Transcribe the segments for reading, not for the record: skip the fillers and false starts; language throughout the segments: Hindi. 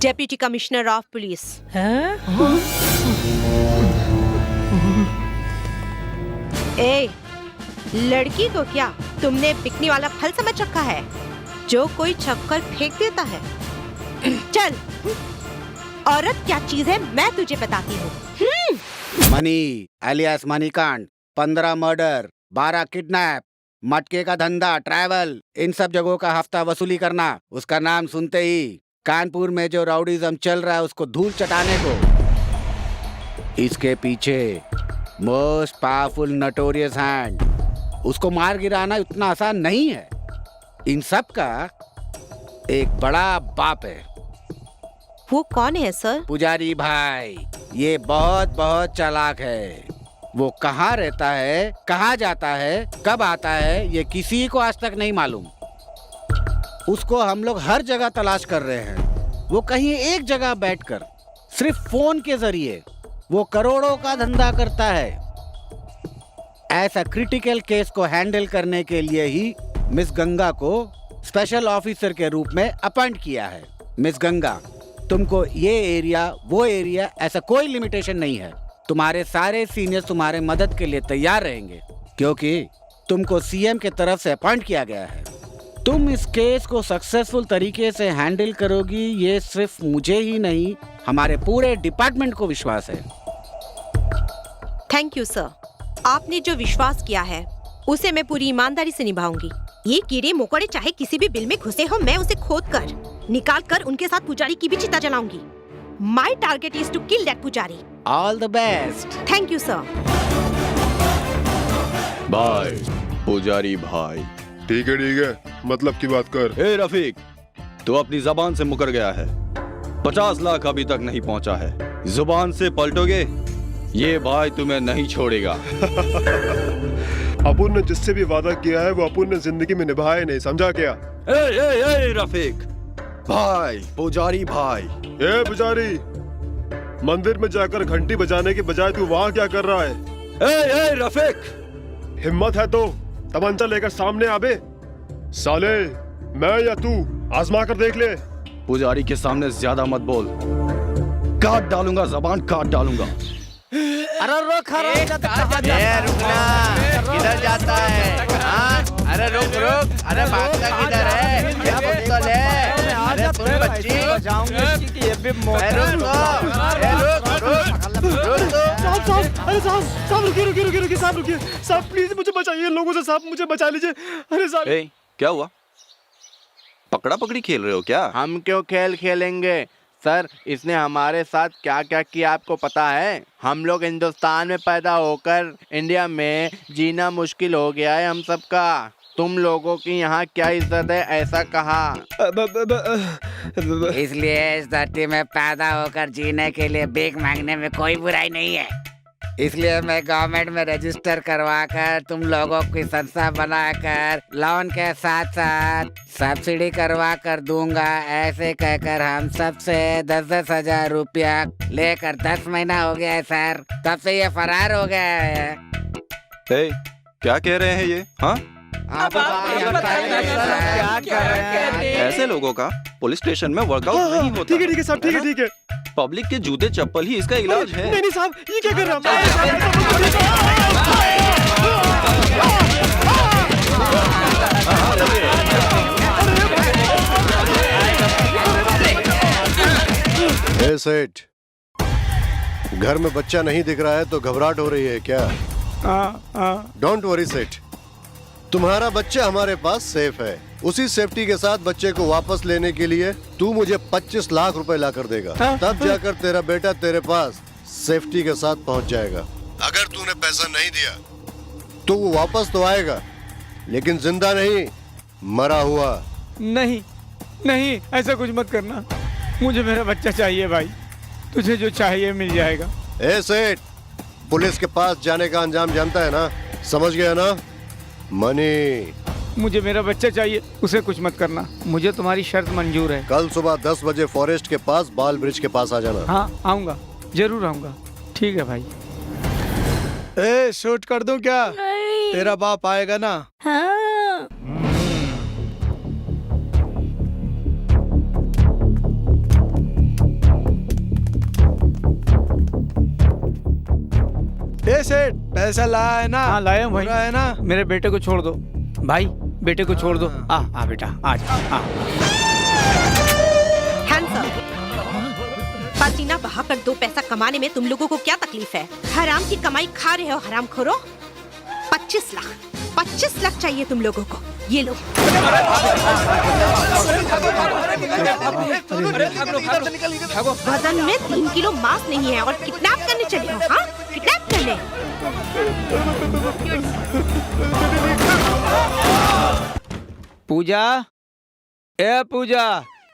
Deputy commissioner of police. ए, लड़की को क्या तुमने बिकने वाला फल समझ रखा है जो कोई छपकर फेंक देता है? चल, औरत क्या चीज है मैं तुझे बताती हूँ। मनी एलियास मनीकांड, 15 मर्डर, 12 किडनैप, मटके का धंधा, ट्रैवल, इन सब जगहों का हफ्ता वसूली करना। उसका नाम सुनते ही कानपुर में जो राउडीज़म चल रहा है उसको धूल चटाने को। इसके पीछे मोस्ट पावरफुल नोटोरियस हैंड, उसको मार गिराना उतना आसान नहीं है। इन सब का एक बड़ा बाप है। वो कौन है सर? पुजारी भाई। ये बहुत बहुत चालाक है। वो कहाँ रहता है, कहाँ जाता है, कब आता है, ये किसी को आज तक नहीं मालूम। उसको हम लोग हर जगह तलाश कर रहे हैं। वो कहीं एक जगह बैठकर सिर्फ फोन के जरिए वो करोड़ों का धंधा करता है। ऐसा क्रिटिकल केस को हैंडल करने के लिए ही मिस गंगा को स्पेशल ऑफिसर के रूप में अपॉइंट किया है। मिस गंगा, तुमको ये एरिया वो एरिया ऐसा कोई लिमिटेशन नहीं है। तुम्हारे सारे सीनियर्स तुम्हारे मदद के लिए तैयार रहेंगे क्योंकि तुमको सीएम के तरफ से अपॉइंट किया गया है। तुम इस केस को सक्सेसफुल तरीके से हैंडल करोगी, ये सिर्फ मुझे ही नहीं हमारे पूरे डिपार्टमेंट को विश्वास है। Thank you sir. आपने जो विश्वास किया है उसे मैं पूरी ईमानदारी से निभाऊंगी। ये कीड़े मकोड़े चाहे किसी भी बिल में घुसे हो, मैं उसे खोद कर निकाल कर उनके साथ पुजारी की भी चिता जलाऊंगी। My target is to kill that पुजारी। All the best। Thank you sir। भाई, पुजारी भाई। ठीक है, मतलब की बात कर। ए रफीक, तू अपनी जबान से मुकर गया है। 50 लाख अभी तक नहीं पहुंचा है। जुबान से पलटोगे, ये भाई तुम्हें नहीं छोड़ेगा। अपुन ने जिससे भी वादा किया है वो अपुन ने जिंदगी में निभाया नहीं, समझा क्या? ए रफीक भाई, पुजारी भाई। ए पुजारी, मंदिर में जाकर घंटी बजाने के बजाय तू वहाँ क्या कर रहा है? ए रफीक, हिम्मत है तो तमंचा लेकर सामने आबे। साले, मैं या तू आजमा कर देख ले। पुजारी के सामने ज्यादा मत बोल, काट डालूंगा, जबान काट डालूंगा। अरे रुक रुकना, किधर जाता है? हाँ? अरे रुक, अरे भागता किधर है? क्या बोतल है? अरे तुम बच्ची, साहब रुकिए साहब, प्लीज मुझे बचाइए लोगों से, साहब मुझे बचा लीजिए। अरे साहब, क्या हुआ? पकड़ा पकड़ी खेल रहे हो क्या? हम क्यों खेल खेलेंगे सर, इसने हमारे साथ क्या क्या किया आपको पता है? हम लोग हिंदुस्तान में पैदा होकर इंडिया में जीना मुश्किल हो गया है हम सबका। तुम लोगों की यहाँ क्या इज्जत है ऐसा कहा। इसलिए इस धरती में पैदा होकर जीने के लिए भीख मांगने में कोई बुराई नहीं है। इसलिए मैं गवर्नमेंट में रजिस्टर करवा कर तुम लोगों की संस्था बनाकर लोन के साथ साथ सब्सिडी करवा कर दूंगा। ऐसे कहकर हम सबसे 10-10 हजार रुपया लेकर 10 महीना हो गया है सर, तब से ये फरार हो गया है। क्या कह रहे हैं ये? हाँ, क्या कर रहे हैं? ऐसे लोगों का पुलिस स्टेशन में वर्कआउट नहीं होता। ठीक है साहब, ठीक है। पब्लिक के जूते चप्पल ही इसका इलाज है। नहीं साहब, ये क्या कर रहे हैं? सेठ, घर में बच्चा नहीं दिख रहा है तो घबराहट हो रही है क्या? डोंट वरी सेठ, तुम्हारा बच्चा हमारे पास सेफ है। उसी सेफ्टी के साथ बच्चे को वापस लेने के लिए तू मुझे 25 लाख रुपए ला कर देगा। तब जाकर तेरा बेटा तेरे पास सेफ्टी के साथ पहुंच जाएगा। अगर तूने पैसा नहीं दिया तो वो वापस तो आएगा लेकिन जिंदा नहीं, मरा हुआ। नहीं, ऐसा कुछ मत करना। मुझे मेरा बच्चा चाहिए भाई, तुझे जो चाहिए मिल जाएगा। ए सेठ, पुलिस के पास जाने का अंजाम जानता है ना, समझ गया ना? मनी, मुझे मेरा बच्चा चाहिए, उसे कुछ मत करना। मुझे तुम्हारी शर्त मंजूर है। कल सुबह 10 बजे फॉरेस्ट के पास बाल ब्रिज के पास आ जाना। हाँ आऊँगा, जरूर आऊँगा। ठीक है भाई। शूट कर दूं क्या? तेरा बाप आएगा ना? हाँ। सेठ पैसा लाया है ना? हाँ लाया हूँ भाई। पूरा है ना? मेरे बेटे को छोड़ दो भाई, बेटे को छोड़ दो। आ बेटा आ जा। Hands up. पसीना बहाकर 2 पैसा कमाने में तुम लोगों को क्या तकलीफ है? हराम की कमाई खा रहे हो हरामखोरों। 25 लाख चाहिए तुम लोगों को। ये लो। वजन में 3 किलो मांस नहीं है और किडनैप करने चले हो? हाँ, किडनैप करने। पूजा, ए पूजा,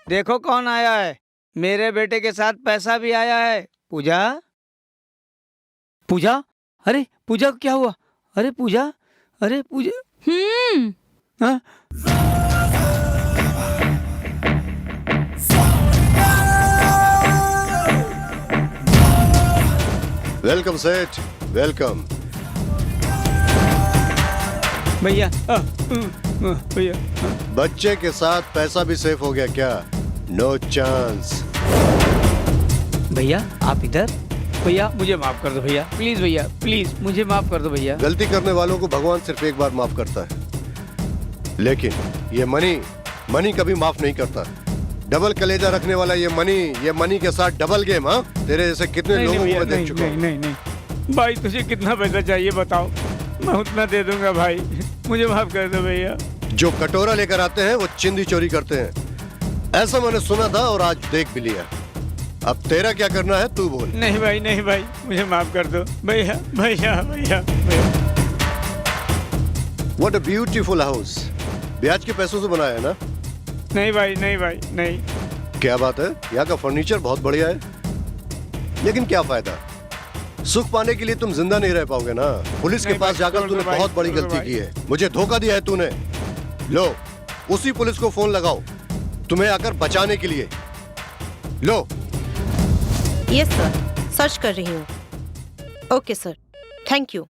देखो कौन आया है। मेरे बेटे के साथ पैसा भी आया है। पूजा, पूजा, अरे पूजा को क्या हुआ? अरे पूजा, अरे पूजा। हाँ? वेलकम सेठ, वेलकम। भैया भैया, बच्चे के साथ पैसा भी सेफ हो गया क्या? No chance. भैया आप इधर। भैया मुझे माफ कर दो भैया, प्लीज भैया, प्लीज मुझे माफ कर दो भैया। गलती करने वालों को भगवान सिर्फ एक बार माफ करता है, लेकिन ये मनी कभी माफ नहीं करता। डबल कलेजा रखने वाला ये मनी के साथ डबल गेम। हाँ, तेरे जैसे कितने लोगों को मैं देख चुका हूँ। नहीं भाई, तुझे कितना पैसा चाहिए बताओ, मैं उतना दे दूंगा भाई। मुझे माफ कर दो भैया। जो कटोरा लेकर आते हैं वो चिंदी चोरी करते हैं, ऐसा मैंने सुना था और आज देख भी लिया। अब तेरा क्या करना है तू बोल। नहीं भाई, मुझे माफ कर दो भैया भैया भैया भैया। What a beautiful house। ब्याज के पैसों से बनाया है ना? नहीं भाई नहीं। क्या बात है, यहाँ का फर्नीचर बहुत बढ़िया है, लेकिन क्या फायदा? सुख पाने के लिए तुम जिंदा नहीं रह पाओगे ना। पुलिस के पास जाकर तूने बहुत बड़ी गलती की है। मुझे धोखा दिया है तूने। लो, उसी पुलिस को फोन लगाओ तुम्हें आकर बचाने के लिए। लो। यस सर, सर्च कर रही हूँ। Okay sir, thank you.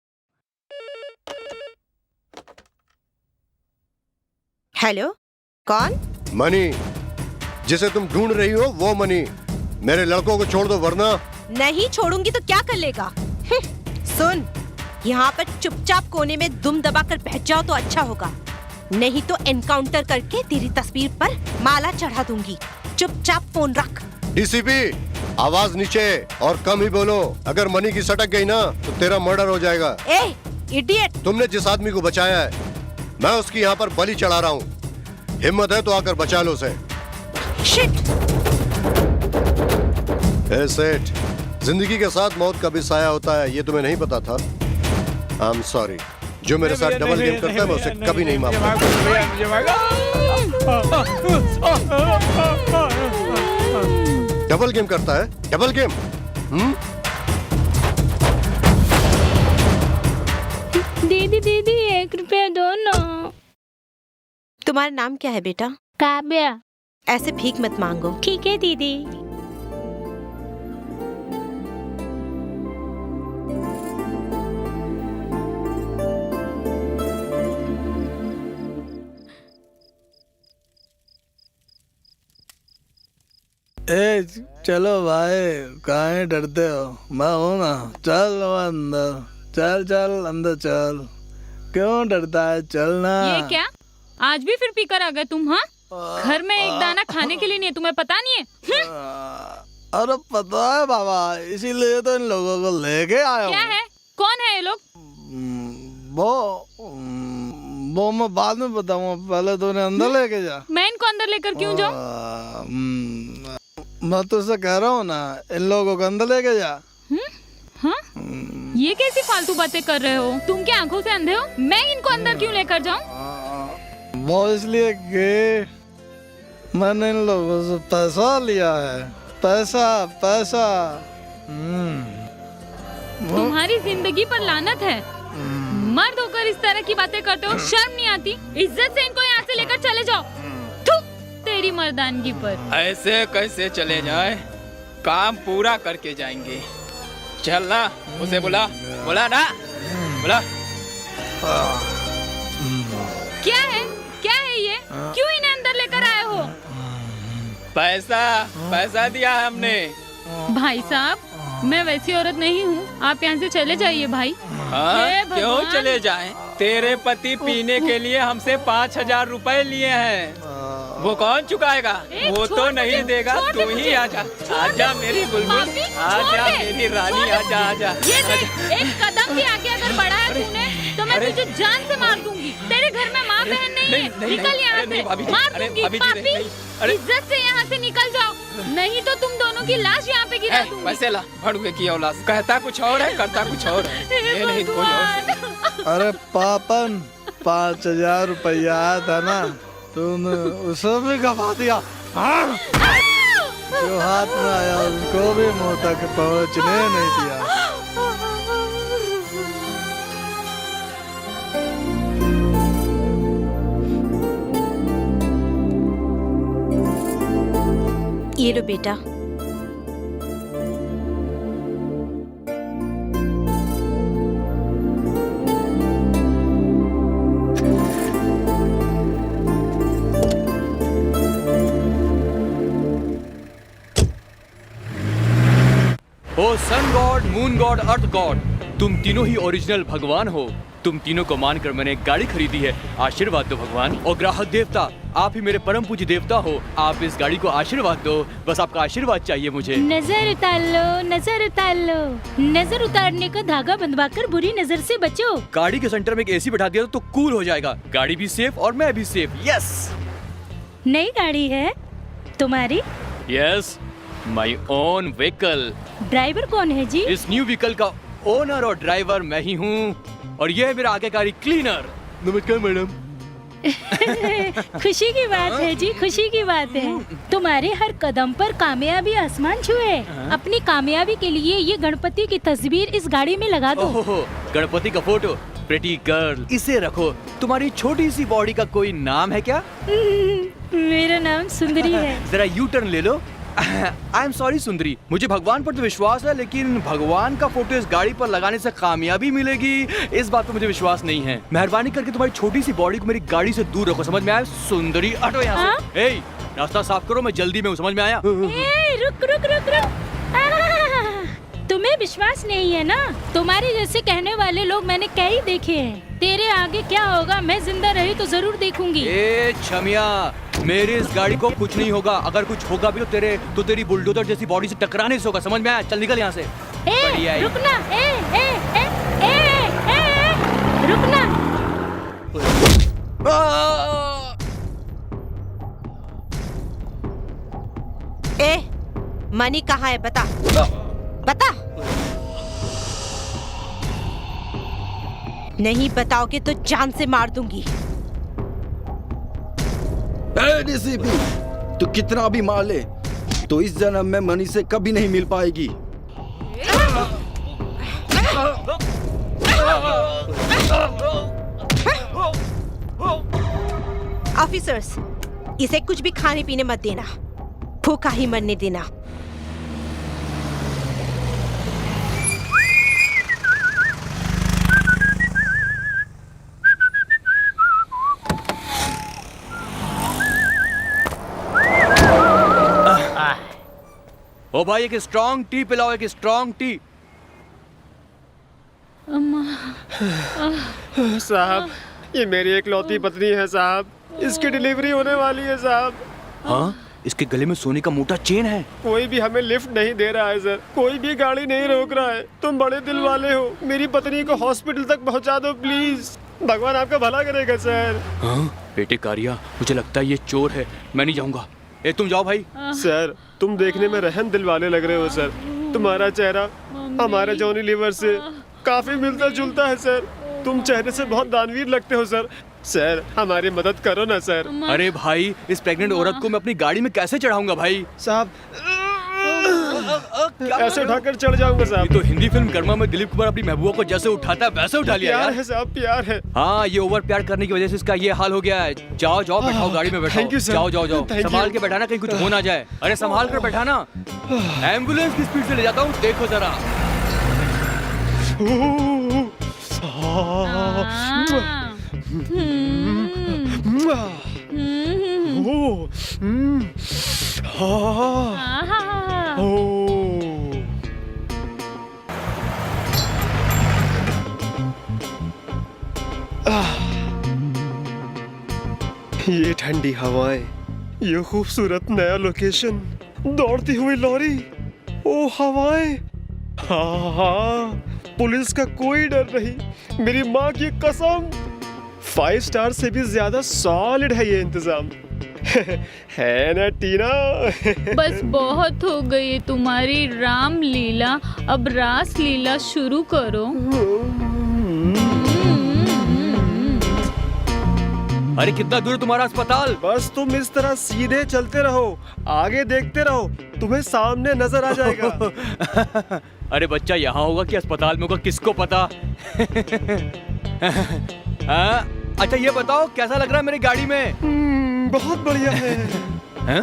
Hello, कौन? मनी, जिसे तुम ढूंढ रही हो वो मनी। मेरे लड़कों को छोड़ दो वरना। नहीं छोड़ूंगी तो क्या कर लेगा? सुन, यहाँ पर चुपचाप कोने में दुम दबाकर बैठ जाओ तो अच्छा होगा, नहीं तो एनकाउंटर करके तेरी तस्वीर पर माला चढ़ा दूंगी। चुपचाप फोन रख। डीसीपी, आवाज नीचे और कम ही बोलो। अगर मनी की सटक गई ना तो तेरा मर्डर हो जाएगा। ए इडियट! तुमने जिस आदमी को बचाया है, मैं उसकी यहाँ पर बलि चढ़ा रहा हूँ। हिम्मत है तो आकर बचा लो उसे। शिट! ए सेठ, जिंदगी के साथ मौत का भी साया होता है, ये तुम्हें नहीं पता था? I am sorry. जो मेरे साथ डबल गेम करता है मैं उसे कभी नहीं माफ करता। डबल गेम करता है? Double game? दीदी 1 रुपया दो ना। तुम्हारा नाम क्या है बेटा? काव्या। ऐसे भीख मत मांगो। ठीक है दीदी। ए चलो भाई, काहे डरते हो? मैं हूँ ना, चल अंदर, चल अंदर चल। क्यों डरता है? चलना। ये क्या, आज भी फिर पीकर आ गए तुम? हाँ, घर में एक दाना खाने के लिए नहीं है, तुम्हें पता नहीं है? अरे पता है बाबा, इसीलिए तो इन लोगों को लेके आया हूँ। क्या है? कौन है ये लोग? वो मैं बाद में बताऊंगा, पहले तो उन्हें अंदर लेके जा। मैं इनको अंदर लेकर क्यों जाऊं? मैं तुझसे कह रहा हूँ ना, इन लोगों को अंदर लेके जा। हाँ? ये कैसी फालतू बातें कर रहे हो? तुम क्या आंखों से अंधे हो? मैं इनको अंदर क्यों लेकर जाऊं? वो इसलिए कि मैंने इन लोगों से पैसा लिया है। पैसा। तुम्हारी जिंदगी पर लानत है। मर्द होकर इस तरह की बातें करते हो, शर्म नहीं आती? इज्जत से इनको यहाँ से लेकर चले जाओ। थू, तेरी मर्दानगी पर। ऐसे कैसे चले जाए? काम पूरा करके जाएंगे। चल ना, उसे बुला ना, बुला। क्या है ये? क्यों इन्हें अंदर लेकर आए हो? पैसा दिया है हमने। भाई साहब, मैं वैसी औरत नहीं हूँ, आप यहाँ से चले जाइए भाई। हाँ, हे क्यों भगवान। चले जाएं? तेरे पति पीने के लिए हमसे 5,000 रुपए लिए हैं। वो कौन चुकाएगा? ए, वो छोड़ तो दे, नहीं देगा। छोड़ दे तू ही मुझे। आजा, छोड़ आजा दे। मेरी बुलबुल, पापी, आजा छोड़ दे। मेरी रानी, छोड़ दे आजा आजा। ये देख, एक कदम भी आगे अगर बढ़ा है तूने तो मैं अरे। तुझे जान से मार दूंगी। तेरे घर में माँ बहन नहीं है, नहीं, निकल यहाँ अरे नहीं, से, भाभी जी, मार अरे दूंगी। भाभी जी, पापी, नहीं, अरे। इज्जत से यहाँ से निकल जाओ, नहीं तो तुम दोनों की लाश यहाँ पे गिरा दूंगी। पैसे ला, भड़ुए की औलाद। कहता कुछ और है, करता कुछ और है। हे ये नहीं कोई और। भगवान। अरे पापन 5,000 रुपया था ना, तुमने उसे भी गवा दिया। हाँ? जो हाथ में आया उसको भी मुंह तक पहुंचने नहीं दिया। ये लो बेटा। ओ सन गॉड, मून गॉड, अर्थ गॉड, तुम तीनों ही ओरिजिनल भगवान हो। तुम तीनों को मानकर मैंने एक गाड़ी खरीदी है, आशीर्वाद दो भगवान। और ग्राहक देवता, आप ही मेरे परम पूज्य देवता हो, आप इस गाड़ी को आशीर्वाद दो, बस आपका आशीर्वाद चाहिए मुझे। नजर उतार लो, नजर उतार लो, नजर उतारने का धागा बंधवाकर बुरी नजर से बचो। गाड़ी के सेंटर में एक एसी बैठा दिया तो कूल हो जाएगा, गाड़ी भी सेफ और मैं भी सेफ। यस नई गाड़ी है तुम्हारी? Yes, my own vehicle. Driver कौन है जी? इस न्यू व्हीकल का ओनर और ड्राइवर मैं ही हूँ, और यह है मेरा आज्ञाकारी क्लीनर। नमस्कार मैडम। खुशी की बात है जी, खुशी की बात है। तुम्हारे हर कदम पर कामयाबी आसमान छुए। अपनी कामयाबी के लिए ये गणपति की तस्वीर इस गाड़ी में लगा दो। ओहो, गणपति का फोटो, प्रिटी गर्ल, इसे रखो। तुम्हारी छोटी सी बॉडी का कोई नाम है क्या? मेरा नाम सुंदरी है। जरा यू टर्न ले लो। आई एम सॉरी सुंदरी, मुझे भगवान पर तो विश्वास है, लेकिन भगवान का फोटो इस गाड़ी पर लगाने से कामयाबी मिलेगी, इस बात पर मुझे विश्वास नहीं है। मेहरबानी करके तुम्हारी छोटी सी बॉडी को मेरी गाड़ी से दूर रखो, समझ में आया? सुंदरी हटो यहाँ से। ए, रास्ता साफ करो, मैं जल्दी में हूँ, समझ में आया? ए, रुक रुक रुक रुक। तुम्हें विश्वास नहीं है ना? तुम्हारे जैसे कहने वाले लोग मैंने कई देखे हैं। तेरे आगे क्या होगा मैं जिंदा रही तो जरूर देखूंगी। ए छमिया, मेरी इस गाड़ी को कुछ नहीं होगा, अगर कुछ होगा भी तो तेरी बुलडोजर जैसी बॉडी से टकराने से होगा, समझ में आया? चल निकल यहाँ से। बढ़िया है। रुकना, रुकना। ए, मनी कहाँ है? बता, बता। नहीं बताओगे तो जान से मार दूंगी। डीसीपी, तू कितना भी मार ले तो इस जन्म में मनी से कभी नहीं मिल पाएगी। ऑफिसर्स, इसे कुछ भी खाने पीने मत देना, भूखा ही मरने देना। ओ भाई, एक स्ट्रॉन्ग टी पिलाओ, एक स्ट्रॉन्ग टी। साहब, ये मेरी एकलौती पत्नी है साहब, इसकी डिलीवरी होने वाली है साहब। हाँ, इसके गले में सोने का मोटा चेन है। कोई भी हमें लिफ्ट नहीं दे रहा है सर, कोई भी गाड़ी नहीं रोक रहा है। तुम बड़े दिल वाले हो, मेरी पत्नी को हॉस्पिटल तक पहुंचा दो प्लीज, भगवान आपका भला करेगा सर। हाँ बेटे कारिया, मुझे लगता है ये चोर है, मैं नहीं जाऊंगा। ए तुम जाओ भाई। सर, तुम देखने में रहम दिल वाले लग रहे हो सर, तुम्हारा चेहरा हमारे जॉनी लीवर से काफी मिलता जुलता है सर, तुम चेहरे से बहुत दानवीर लगते हो सर। सर, हमारी मदद करो ना सर। अरे भाई, इस प्रेग्नेंट औरत को मैं अपनी गाड़ी में कैसे चढ़ाऊंगा भाई? साहब, ऐसे उठाकर चढ़ जाऊंगा साहब। ये तो हिंदी फिल्म कर्मा में दिलीप कुमार अपनी महबूबा को जैसे उठाता है वैसे उठा लिया प्यार यार। है साहब, प्यार है। हाँ, ये ओवर प्यार करने की वजह से इसका ये हाल हो गया है। जाओ जाओ, बैठाओ गाड़ी में, बैठाओ। Thank you, sir. जाओ जाओ जाओ, Thank संभाल you. के बैठाना, कहीं कुछ हो ना जाए। अरे संभाल कर बैठाना, एम्बुलेंस की स्पीड से ले जाता हूँ, देखो जरा। ठंडी हवाएं, ये खूबसूरत नया लोकेशन, दौड़ती हुई लॉरी, ओ हवाएं, हाँ, पुलिस का कोई डर नहीं, मेरी माँ की कसम। 5 स्टार से भी ज्यादा सॉलिड है ये इंतजाम। है ना टीना? बस बहुत हो गई तुम्हारी राम लीला, अब रास लीला शुरू करो। अरे कितना दूर है तुम्हारा अस्पताल? बस तुम इस तरह सीधे चलते रहो, आगे देखते रहो, तुम्हें सामने नजर आ जाएगा। अरे बच्चा यहाँ होगा कि अस्पताल में होगा, किसको पता। अच्छा ये बताओ कैसा लग रहा है मेरी गाड़ी में? बहुत बढ़िया है। हैं?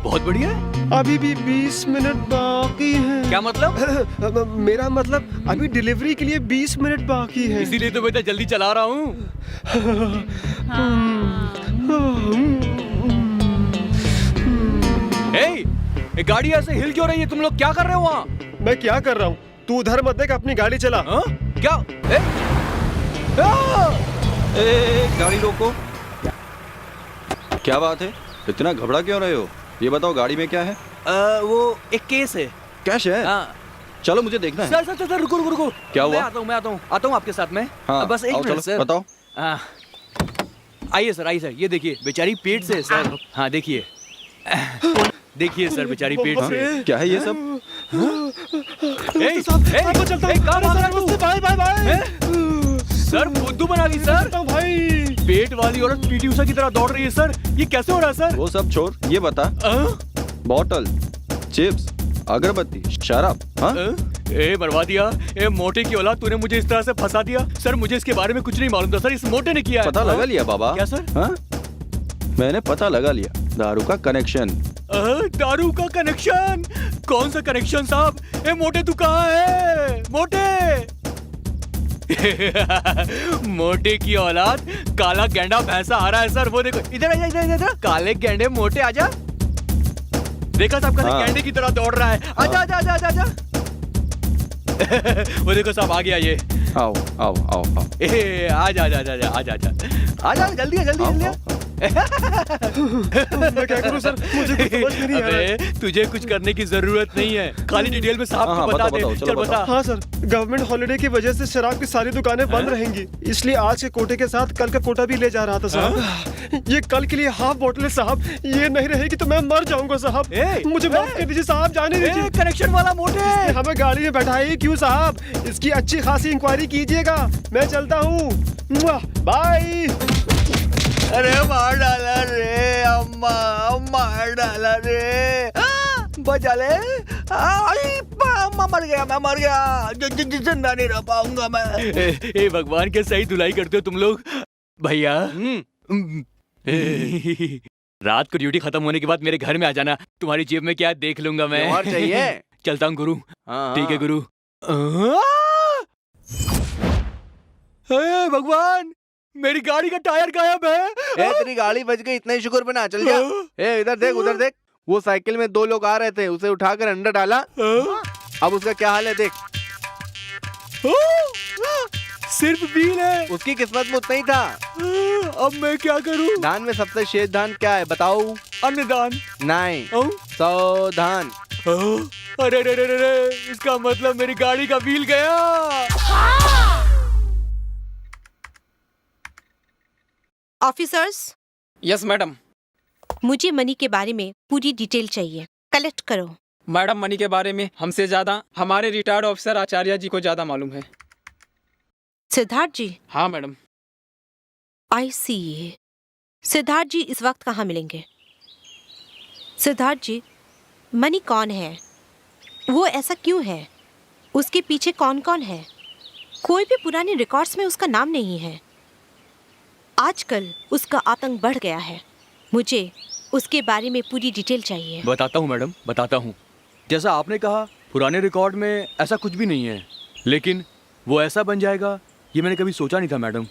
बहुत बढ़िया है? अभी भी 20 मिनट बाकी हैं। क्या मतलब? मेरा मतलब अभी डिलीवरी के लिए 20 मिनट बाकी है। इसीलिए तो मैं इतना जल्दी चला रहा हूँ। ये गाड़ी ऐसे हिल क्यों रही है? तुम लोग क्या कर रहे हो वहाँ? मैं क्या कर रहा हूँ? तू उधर मत देख, अपनी गाड़ी चला। क्या? गाड़ी रोको। क्या बात है, इतना घबरा क्यों रहे हो? ये बताओ गाड़ी में क्या है? वो एक केस है। कैश है? हाँ। चलो मुझे देखना है। सर सर रुको। क्या हुआ? मैं आता हूँ आपके साथ में। हाँ, बस एक मिनट सर। बताओ। आइए सर, ये देखिए बेचारी पेट से सर। हाँ देखिए देखिए सर, बेचारी पेट से। क्या है ये सब? सर बुद्धू बना दी सर। भाई पेट वाली औरत पीटी उषा की तरह दौड़ रही है सर, ये कैसे हो रहा है सर? वो सब छोड़, ये बता। बॉटल, चिप्स, अगरबत्ती, शराब, हाँ? ए मरवा दिया। ए मोटे की औलाद, तूने मुझे इस तरह से फंसा दिया। सर मुझे इसके बारे में कुछ नहीं मालूम था सर, इस मोटे ने किया है। पता लगा लिया बाबा? क्या सर? हाँ? मैंने पता लगा लिया, दारू का कनेक्शन। दारू का कनेक्शन? कौन सा कनेक्शन साहब? ए मोटे तू कहाँ है? मोटे मोटे की औलाद, काला गेंडा भैंसा आ रहा है सर। वो देखो, इधर इधर काले गेंडे मोटे आजा। देखा साहब कैसे गेंडे की तरह दौड़ रहा है। आजा आजा आजा आजा। वो देखो साहब आ गया ये। आओ आओ आओ आओ। आजा आजा आजा आजा आजा आजा, जल्दी जल्दी। मैं क्या करूं सर, मुझे कुछ समझ नहीं आ रहा है। तुझे कुछ करने की जरूरत नहीं है, खाली डिटेल में साहब को बता दे। चल बता। हाँ सर, गवर्नमेंट हॉलिडे की वजह से शराब की सारी दुकानें बंद रहेंगी, इसलिए आज के कोटे के साथ कल का कोटा भी ले जा रहा था साहब। ये कल के लिए हाफ बोतल है साहब, ये नहीं रहेगी तो मैं मर जाऊंगा साहब। मुझे माफ कर दीजिए साहब, जाने दीजिए। कनेक्शन वाला मोटे हमें गाड़ी में बैठाइए क्यों साहब? इसकी अच्छी खासी इंक्वायरी कीजिएगा। मैं चलता हूँ, बाय। अरे मार डाला रे अम्मा, मार डाला रे। बचा ले। अम्मा मर गया, मैं मर गया, जिंदा नहीं रह पाऊंगा मैं। ए भगवान के सही धुलाई करते हो तुम लोग भैया। रात को ड्यूटी खत्म होने के बाद मेरे घर में आ जाना, तुम्हारी जेब में क्या देख लूंगा मैं। और चाहिए? चलता हूँ गुरु। ठीक है गुरु। भगवान, मेरी गाड़ी का टायर गायब है। तेरी गाड़ी बच गई, इतना ही शुक्र बना। चल जा। इधर देख, उधर देख। वो साइकिल में 2 लोग आ रहे थे, उसे उठाकर अंदर डाला। अब उसका क्या हाल है देख। सिर्फ व्हील है। उसकी किस्मत में उतना ही था। अब मैं क्या करूं? धान में सबसे शेष धान क्या है बताओ? अन्नदान नहीं, 100 धान। अरे रे रे रे, इसका मतलब मेरी गाड़ी का व्हील गया। ऑफिसर्स। Yes madam. मुझे मनी के बारे में पूरी डिटेल चाहिए, कलेक्ट करो। मैडम मनी के बारे में हमसे ज्यादा हमारे रिटायर्ड ऑफिसर आचार्य जी को ज्यादा मालूम है। सिद्धार्थ जी? हाँ मैडम। आई सी। सिद्धार्थ जी इस वक्त कहाँ मिलेंगे? सिद्धार्थ जी, मनी कौन है? वो ऐसा क्यों है? उसके पीछे कौन कौन है? कोई भी पुराने रिकॉर्ड्स में उसका नाम नहीं है। आजकल उसका आतंक बढ़ गया है, मुझे उसके बारे में पूरी डिटेल चाहिए। बताता हूँ मैडम, बताता हूँ। जैसा आपने कहा, पुराने रिकॉर्ड में ऐसा कुछ भी नहीं है, लेकिन वो ऐसा बन जाएगा ये मैंने कभी सोचा नहीं था मैडम।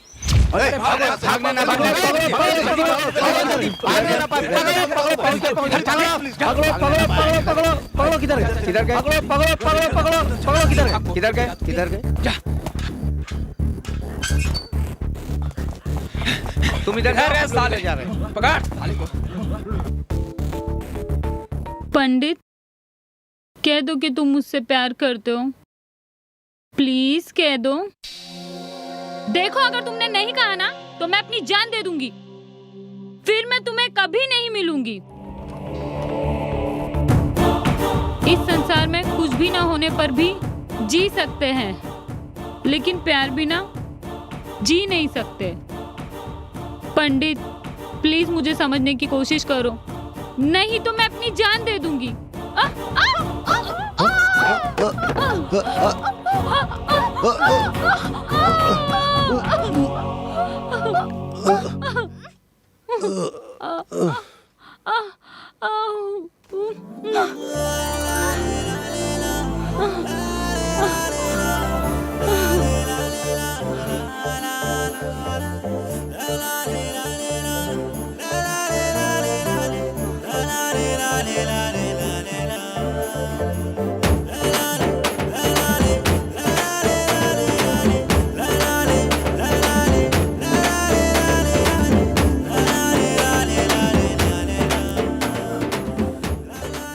तुम इधर इधर जाओ, है, हम लोग साले। इधर जा रहे हैं। पकड़ साले को। पंडित, कह दो कि तुम मुझसे प्यार करते हो। प्लीज कह दो। देखो, अगर तुमने नहीं कहा ना तो मैं अपनी जान दे दूंगी। फिर मैं तुम्हें कभी नहीं मिलूंगी। इस संसार में कुछ भी ना होने पर भी जी सकते हैं, लेकिन प्यार बिना जी नहीं सकते। पंडित, प्लीज मुझे समझने की कोशिश करो, नहीं तो मैं अपनी जान दे दूंगी।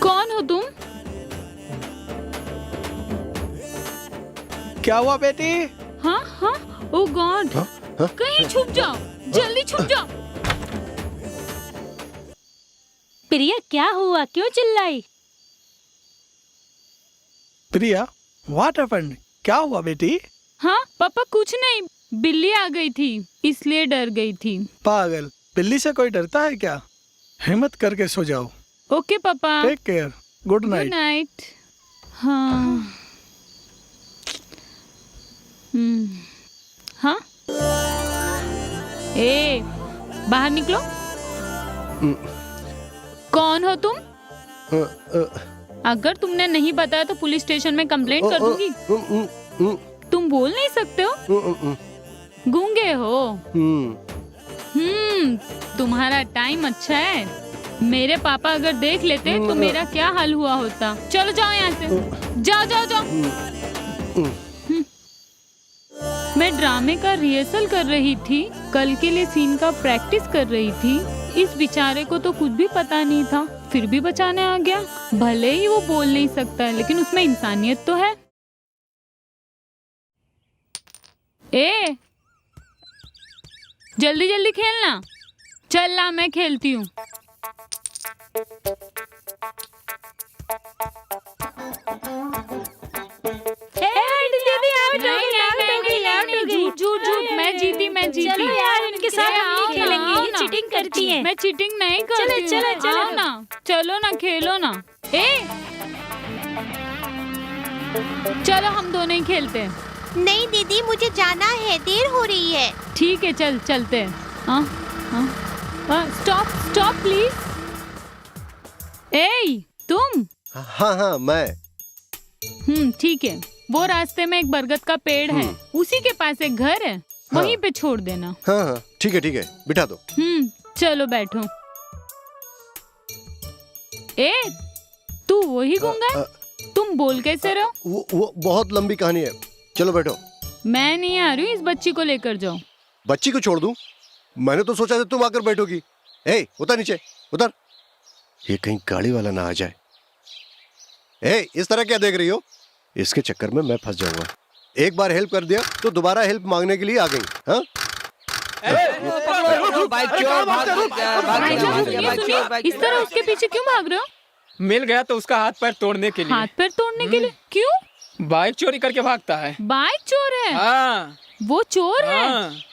कौन हो तुम? क्या हुआ बेटी? हाँ हाँ, ओ गॉड, कहीं छुप जाओ, जल्दी छुप जाओ। प्रिया, क्या हुआ? क्यों चिल्लाई? प्रिया, व्हाट हैपेंड? क्या हुआ बेटी? हाँ पापा, कुछ नहीं, बिल्ली आ गई थी इसलिए डर गई थी। पागल, बिल्ली से कोई डरता है क्या? हिम्मत करके सो जाओ। ओके पापा, take care, good good night. Night. हाँ हाँ, ए बाहर निकलो। कौन हो तुम? अगर तुमने नहीं बताया तो पुलिस स्टेशन में कंप्लेंट कर दूंगी। तुम बोल नहीं सकते हो, गूंगे हो। तुम्हारा टाइम अच्छा है। मेरे पापा अगर देख लेते तो मेरा क्या हाल हुआ होता। चलो जाओ यहाँ से, जाओ जाओ जाओ। मैं ड्रामे का रिहर्सल कर रही थी, कल के लिए सीन का प्रैक्टिस कर रही थी। इस बेचारे को तो कुछ भी पता नहीं था, फिर भी बचाने आ गया। भले ही वो बोल नहीं सकता है, लेकिन उसमें इंसानियत तो है। ए, जल्दी जल्दी खेलना। चल ला, मैं खेलती हूँ। मैं जीती। चलो यार, इनके साथ हम नहीं खेलेंगे, ये चीटिंग करती हैं। मैं चीटिंग नहीं करती। चलो ना, चलो ना, खेलो ना। चलो हम दोनों ही खेलते हैं। नहीं दीदी, मुझे जाना है, देर हो रही है। ठीक है, चल चलते हैं। Stop please. ए तुम? हाँ हाँ, मैं। ठीक है, वो रास्ते में एक बरगद का पेड़ है, उसी के पास एक घर है, वहीं पे छोड़ देना। हाँ हाँ, ठीक है बिठा दो। चलो बैठो। ए, तू वही गूंगा है? तुम बोल कैसे रहो? वो बहुत लंबी कहानी है, चलो बैठो। मैं नहीं आ रही हूँ, इस बच्ची को लेकर जाओ। बच्ची को छोड़ दूं? मैंने तो सोचा था तुम आकर बैठोगी। ए, उतर नीचे, उतर। ये कहीं गाड़ी वाला ना आ जाए। ए, इस तरह क्या देख रही हो? इसके चक्कर में मैं फंस जाऊंगा। एक बार हेल्प कर दिया तो दोबारा हेल्प मांगने के लिए आ गई। हाँ? इस तरह उसके पीछे क्यों भाग रहे हो? मिल गया तो उसका हाथ पैर तोड़ने के लिए। हाथ पैर तोड़ने के लिए? क्यों? बाइक चोरी करके भागता है। बाइक चोर है? हाँ। वो चोर है?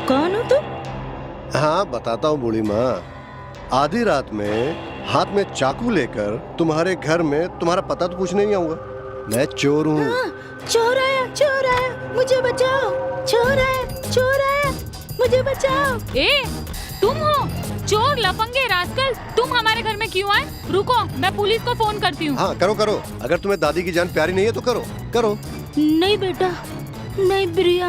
कौन हो तुम? हाँ बताता हूँ बूढ़ी माँ। आधी रात में हाथ में चाकू लेकर तुम्हारे घर में तुम्हारा पता तो पूछने नहीं आऊंगा। मैं चोर हूँ। चोर आया, मुझे बचाओ। चोर आया, मुझे बचाओ। ए, तुम हो चोर, लफंगे, रास्कल। तुम हमारे घर में क्यों आए? रुको, मैं पुलिस को फोन करती हूँ। हाँ करो करो, अगर तुम्हें दादी की जान प्यारी नहीं है तो करो करो। नहीं बेटा, नहीं प्रिया,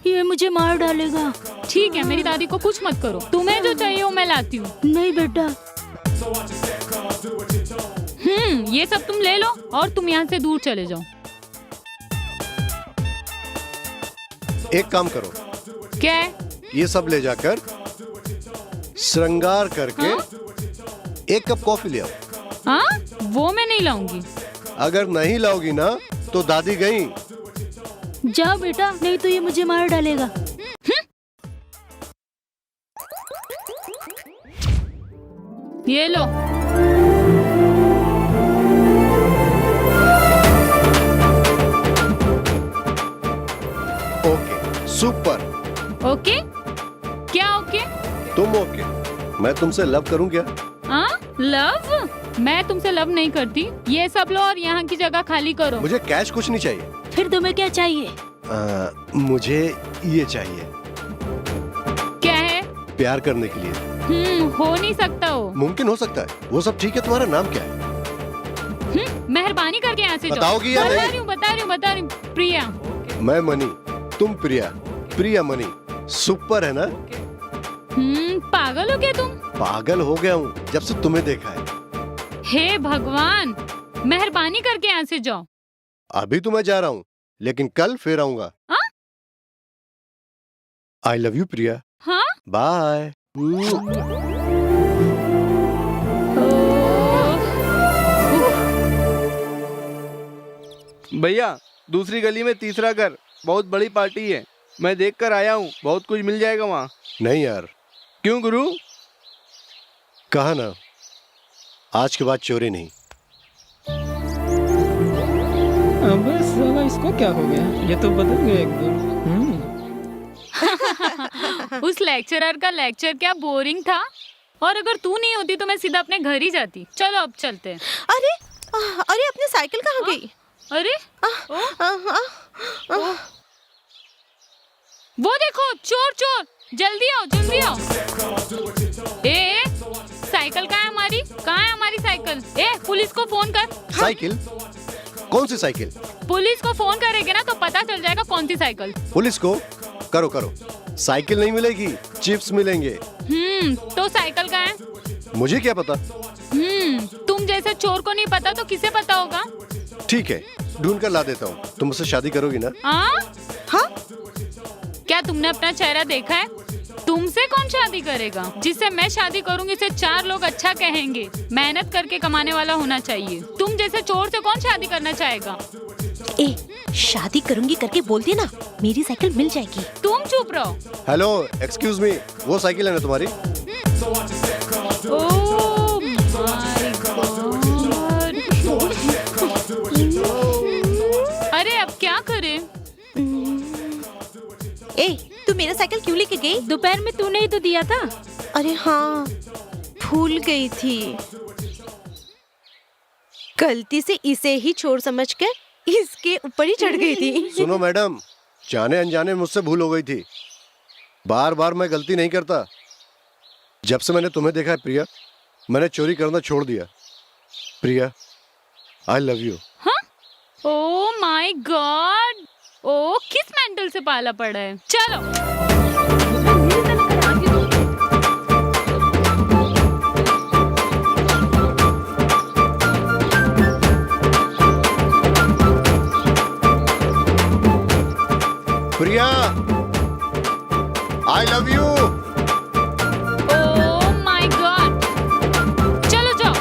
ये मुझे मार डालेगा। ठीक है, मेरी दादी को कुछ मत करो। तुम्हें जो चाहिए वो मैं लाती हूँ। नहीं बेटा। ये सब तुम ले लो और तुम यहाँ से दूर चले जाओ। एक काम करो, क्या है? ये सब ले जाकर श्रृंगार करके एक कप कॉफी ले आओ। हाँ, वो मैं नहीं लाऊंगी। अगर नहीं लाओगी ना तो दादी गई। जाओ बेटा, नहीं तो ये मुझे मार डालेगा। ये लो। Okay, super. ओके? क्या ओके? तुम ओके, मैं तुमसे लव करूं क्या? हाँ, लव? मैं तुमसे लव नहीं करती। ये सब लो और यहाँ की जगह खाली करो। मुझे कैश कुछ नहीं चाहिए। फिर तुम्हें क्या चाहिए? मुझे ये चाहिए। क्या है? प्यार करने के लिए। हो नहीं सकता हो। मुमकिन हो सकता है, वो सब ठीक है। तुम्हारा नाम क्या है? मेहरबानी करके यहाँ से जाओ। बताओगी या नहीं? बता रही हूँ। प्रिया। मैं मनी, तुम प्रिया। प्रिया मनी, सुपर है ना? पागल हो गया तुम? पागल हो गया हूँ जब से तुम्हें देखा है। हे भगवान, मेहरबानी करके यहाँ से जाओ। अभी तो मैं जा रहा हूँ, लेकिन कल फिर आऊंगा। आई लव यू प्रिया। हाँ? बाय। भैया, दूसरी गली में तीसरा घर, बहुत बड़ी पार्टी है। मैं देख कर आया हूँ, बहुत कुछ मिल जाएगा वहाँ। नहीं यार। क्यों गुरु? कहा ना, आज के बाद चोरी नहीं। अबे साला, इसको क्या हो गया? ये तो बदल गया एकदम। उस लेक्चरर का लेक्चर क्या बोरिंग था। और अगर तू नहीं होती तो मैं सीधा अपने घर ही जाती। चलो अब चलते हैं। अरे अरे, अपनी साइकिल कहाँ गई? अरे वो देखो, चोर चोर, जल्दी आओ जल्दी आओ। ए, साइकिल कहाँ है हमारी? कहाँ है हमारी साइकिल? ए, पुलिस को फोन कर। साइकिल? कौन सी साइकिल? पुलिस को फोन करेंगे ना तो पता चल जाएगा कौन सी साइकिल। पुलिस को? करो करो। साइकिल नहीं मिलेगी, चिप्स मिलेंगे। तो साइकिल कहाँ है? मुझे क्या पता? तुम जैसे चोर को नहीं पता तो किसे पता होगा? ठीक है, ढूंढ कर ला देता हूँ। तुम मुझसे शादी करोगी ना? हाँ? क्या तुमने अपना चेहरा देखा है? तुमसे कौन शादी करेगा? जिससे मैं शादी करूंगी उसे 4 लोग अच्छा कहेंगे। मेहनत करके कमाने वाला होना चाहिए। तुम जैसे चोर से कौन शादी करना चाहेगा? ए, शादी करूंगी करके बोल देना, मेरी साइकिल मिल जाएगी। तुम चुप रहो। हेलो, एक्सक्यूज मी, वो साइकिल है ना तुम्हारी? ओह माय गॉड। अरे अब क्या करें? ए, तू मेरा साइकिल क्यों लेके गई? दोपहर में तूने ही तो दिया था। अरे हाँ, भूल गई थी। गलती से इसे ही चोर समझकर इसके ऊपर ही चढ़ गई थी। सुनो मैडम, जाने अनजाने मुझसे भूल हो गई थी। बार बार मैं गलती नहीं करता। जब से मैंने तुम्हें देखा है प्रिया, मैंने चोरी करना छोड़ दिया। प्रिया, आई लव यू। हाँ? ओह माय गॉड। ओ, किस मेंटल से पाला पड़ा है? चलो। Priya, I love you. Oh my god. चलो जाओ।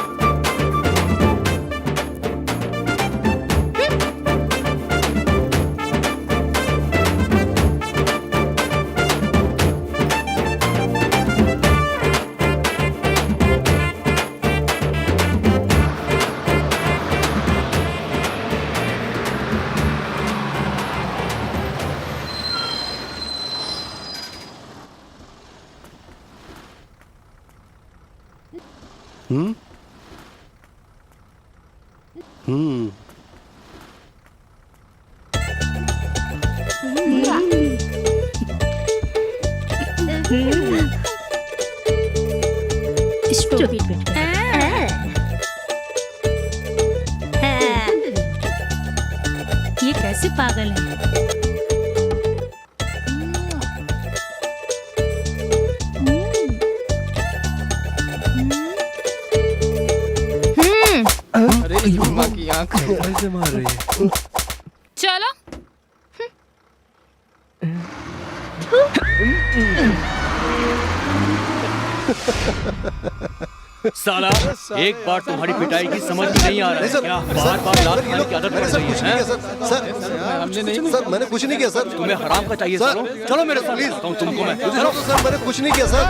जैसे पागल हैं। अरे माँ की आँख कैसे मार रही है? चलो साला एक बार तुम्हारी पिटाई की समझ में नहीं आ रहा है क्या? बार-बार लात खाने की आदत पड़ सर गई कुछ नहीं है। किया सर हमने नहीं सर मैंने कुछ नहीं किया सर तुम्हें हराम का चाहिए सर, सालो। चलो मेरे साथ चलता हूं तुमको मैं। चलो सर मैंने कुछ नहीं किया सर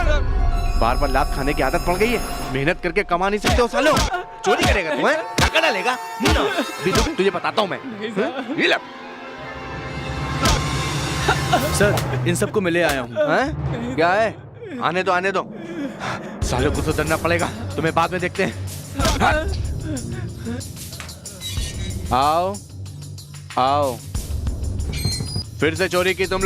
बार बार लात खाने की आदत पड़ गई है। मेहनत करके कमा नहीं सकते हो सालो। चोरी करेगा तुम्हें धक्का डालेगा तुझे बताता हूँ मैं। ये ले। सर इन सबको मैं ले आया हूँ। हैं? क्या है? आने दो सालों को सुधरना पड़ेगा। तुम्हें बाद में देखते हैं। आओ आओ। फिर से चोरी की तुम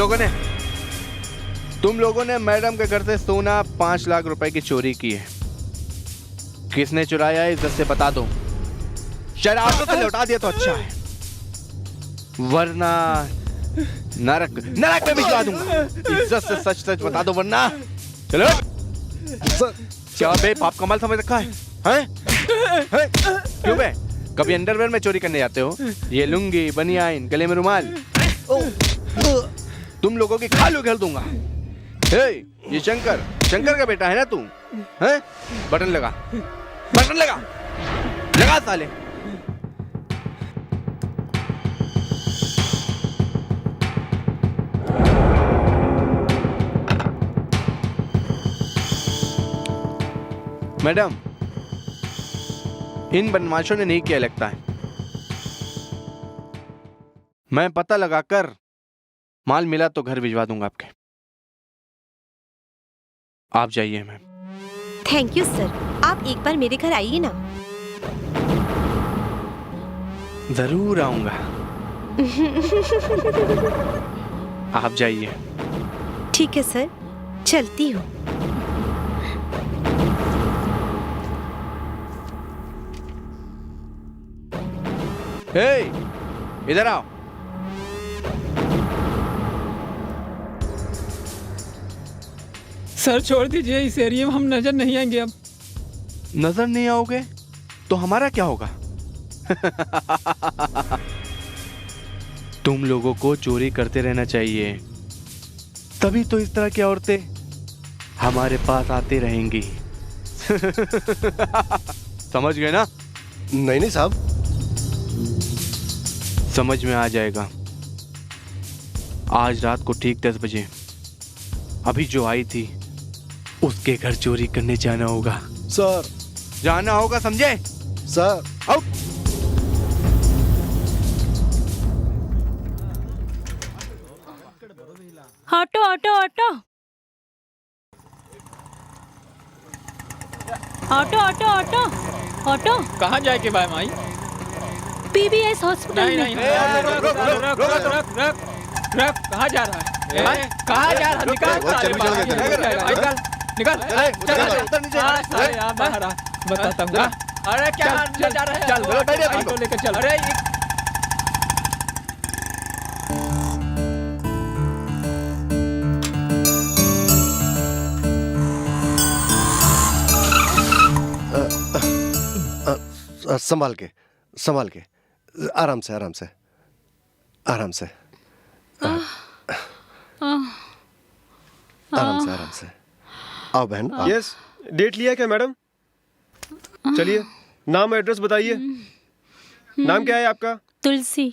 लोगों ने मैडम के घर से सोना 5 लाख रुपए की चोरी की है। किसने चुराया है इज्जत से बता दो। शराब से लौटा दिया तो अच्छा है, वरना नरक में भिजवा दूंगा। इज्जत से सच सच बता दो वरना। चलो सर क्या बे पाप कमाल समझ रखा है? हैं? क्यों बे कभी अंडरवेयर में चोरी करने जाते हो? ये लुंगी बनियान गले में रुमाल तुम लोगों की खाल उघेल दूंगा। ये शंकर का बेटा है ना तू? हैं? बटन लगा साले। मैडम इन बदमाशों ने नहीं किया लगता है। मैं पता लगाकर माल मिला तो घर भिजवा दूंगा आपके। आप जाइए मैम। थैंक यू सर, आप एक बार मेरे घर आइए ना। जरूर आऊंगा। आप जाइए। ठीक है सर, चलती हूँ। इधर आओ। सर छोड़ दीजिए, इस एरिया में हम नजर नहीं आएंगे अब। नजर नहीं आओगे तो हमारा क्या होगा? तुम लोगों को चोरी करते रहना चाहिए, तभी तो इस तरह की औरतें हमारे पास आती रहेंगी। समझ गए ना? नहीं साहब। समझ में आ जाएगा। आज रात को ठीक 10 बजे अभी जो आई थी उसके घर चोरी करने जाना होगा। सर जाना होगा, समझे? Sir out. Auto auto auto auto auto auto auto. कहाँ जाए के बाय माई? पीबीएस हॉस्पिटल नहीं में। रख। कहाँ जा रहा है? कहाँ जा रहा है? निकाल। बताता हूँ। अरे क्या ले जा रहे हैं? चल ऑटो लेकर चल। अरे संभाल के आराम से आराम से आओ बहन आओ। यस, डेट लिया क्या मैडम? चलिए नाम एड्रेस बताइए। नाम क्या है आपका? तुलसी।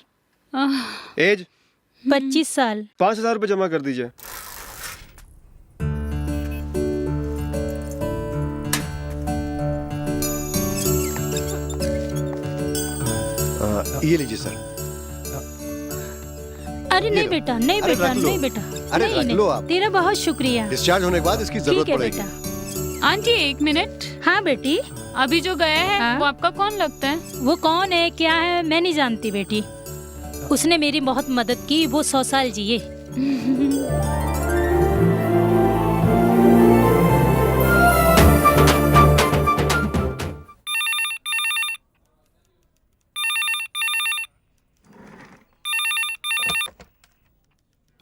एज? 25 साल। 5,000 रुपये जमा कर दीजिए। ये लीजिए सर। अरे नहीं बेटा, नहीं अरे बेटा, रख लो। नहीं बेटा, अरे नहीं, रख नहीं। लो आप। तेरा बहुत शुक्रिया। डिस्चार्ज होने के बाद इसकी जरूरत ठीक है पड़ेगी। बेटा। Aunty 1 minute. हाँ बेटी। अभी जो गया है हाँ? वो आपका कौन लगता है? वो कौन है, क्या है, मैं नहीं जानती बेटी। उसने मेरी बहुत मदद की, वो 100 साल जिए।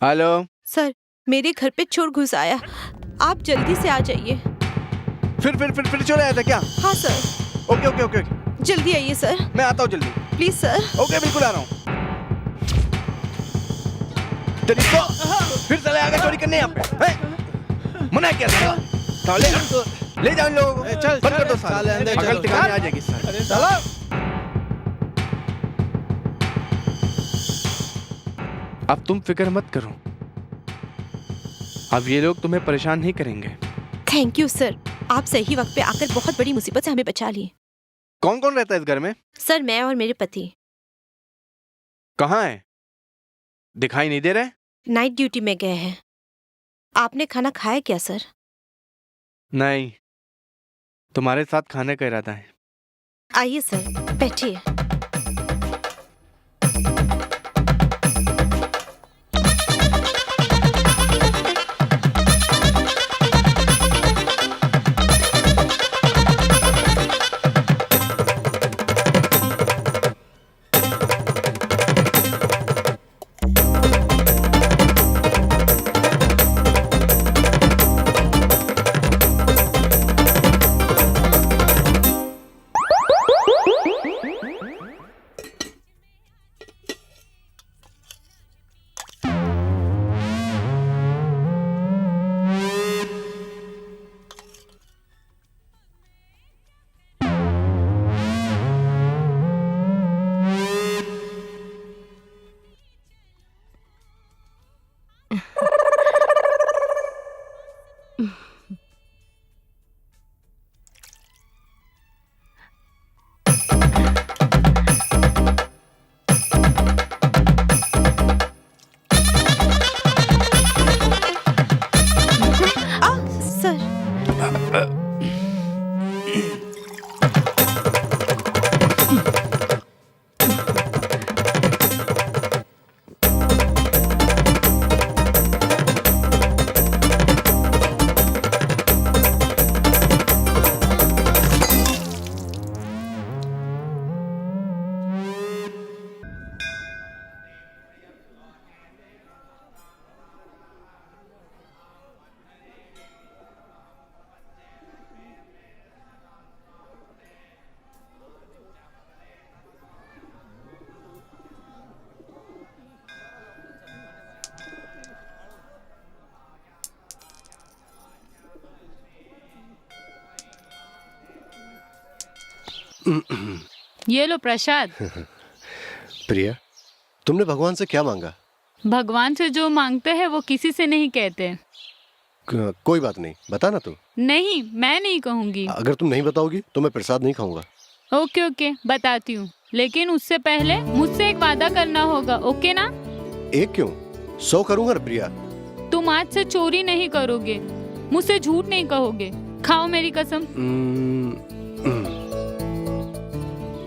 हेलो सर, मेरे घर पे चोर घुस आया, आप जल्दी से आ जाइए। फिर चले आया था क्या? हाँ sir. Okay okay okay okay, जल्दी आइए सर, मैं आता हूँ जल्दी। Please sir. ओके बिल्कुल आ रहा हूँ। तेरी को फिर चले आगे चोरी करने यहाँ पे हैं? मना किया था साले, ले जाओ इन लोगों को। चल बंद कर दो साले, साले, अंदर अकल चलो। ठिकाने आ जाएगी साले। चलो। अब तुम फिक्र मत करो, अब ये लोग तुम्हें परेशान नहीं करेंगे। थैंक यू सर, आप सही वक्त पे आकर बहुत बड़ी मुसीबत से हमें बचा लिए। कौन कौन रहता है इस घर में? सर, मैं और मेरे पति। कहाँ है? दिखाई नहीं दे रहे? नाइट ड्यूटी में गए हैं। आपने खाना खाया क्या सर? नहीं, तुम्हारे साथ खाने का इरादा है। आइए सर, बैठिए। ये लो प्रसाद। प्रिया, तुमने भगवान से क्या मांगा? भगवान से जो मांगते हैं वो किसी से नहीं कहते। कोई बात नहीं, बता ना तू। नहीं, मैं नहीं कहूँगी। अगर तुम नहीं बताओगी तो मैं प्रसाद नहीं खाऊंगा। ओके ओके, बताती हूँ, लेकिन उससे पहले मुझसे एक वादा करना होगा, ओके ना? एक क्यों, 100 करूंगा ना प्रिया। तुम आज से चोरी नहीं करोगे, मुझसे झूठ नहीं कहोगे, खाओ मेरी कसम।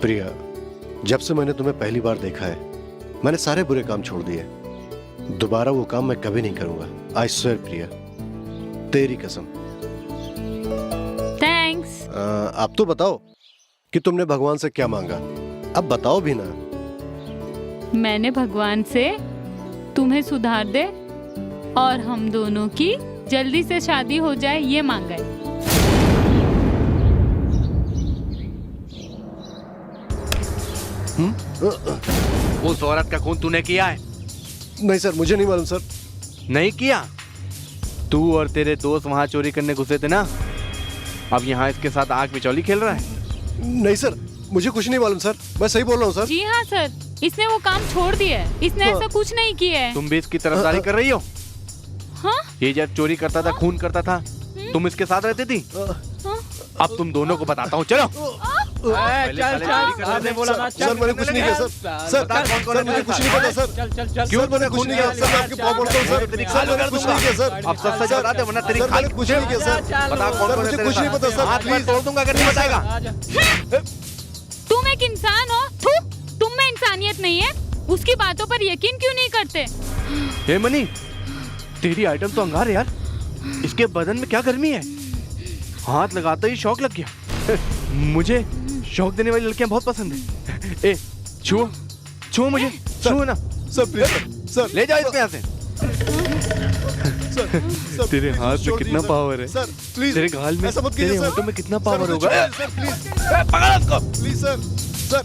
प्रिया, जब से मैंने तुम्हें पहली बार देखा है मैंने सारे बुरे काम छोड़ दिए। दोबारा वो काम मैं कभी नहीं करूंगा। आई स्वेयर प्रिया, तेरी कसम। थैंक्स। अब तो बताओ कि तुमने भगवान से क्या मांगा। अब बताओ भी ना। मैंने भगवान से तुम्हें सुधार दे और हम दोनों की जल्दी से शादी हो जाए, ये मांगा है। उस औरत का खून तूने किया है? नहीं सर, मुझे नहीं मालूम सर। नहीं किया? तू और तेरे दोस्त वहां चोरी करने घुसे थे ना, अब यहाँ इसके साथ आग बिचौली खेल रहा है? नहीं सर, मुझे कुछ नहीं मालूम सर, मैं सही बोल रहा हूँ सर। जी हाँ सर, इसने वो काम छोड़ दिया है, इसने ऐसा कुछ नहीं किया है। तुम भी इसकी तरफदारी कर रही हो? हाँ? ये जब चोरी करता था, खून करता था, तुम इसके साथ रहती थी? अब तुम दोनों को बताता हूँ, चलो। चल बोला ना, सर मैंने कुछ नहीं किया सर। सर मुझे कुछ नहीं पता सर। क्यों मैंने कुछ नहीं किया सर? मैं आपके पाँव पड़ता हूँ सर। सर मैंने कुछ नहीं किया सर। अब सच सच बता दे, वरना तेरी मैंने कुछ नहीं किया सर। बता कौन कौन मुझे कुछ नहीं पता सर। हाथ तोड़ दूंगा अगर नहीं बताएगा। तुम एक इंसान हो, तुम में इंसानियत नहीं है, उसकी बातों पर यकीन क्यों नहीं करते? हे मनी, तेरी आइटम तो अंगार है यार, इसके बदन में क्या गर्मी है? हाथ लगाते ही शौक लग गया। मुझे शौक देने वाली लड़कियां बहुत पसंद है। ए, छुओ मुझे, छुओ ना। सर प्लीज सर, ले जाओ इसको यहाँ से। तेरे हाथ में कितना पावर है सर प्लीज, तेरे गाल में, ऐसा मत कीजिए तेरे सर। होठों में कितना सर, पावर मुझे होगा? छोड़िए, सर प्लीज, पकड़ उसको। प्लीज सर, सर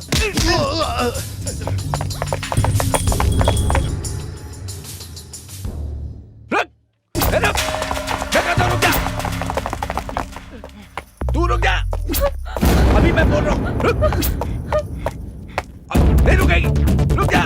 तू रुक जा, अभी मैं बोल रहा हूँ, रुक। नहीं रुकेगी, रुक जा।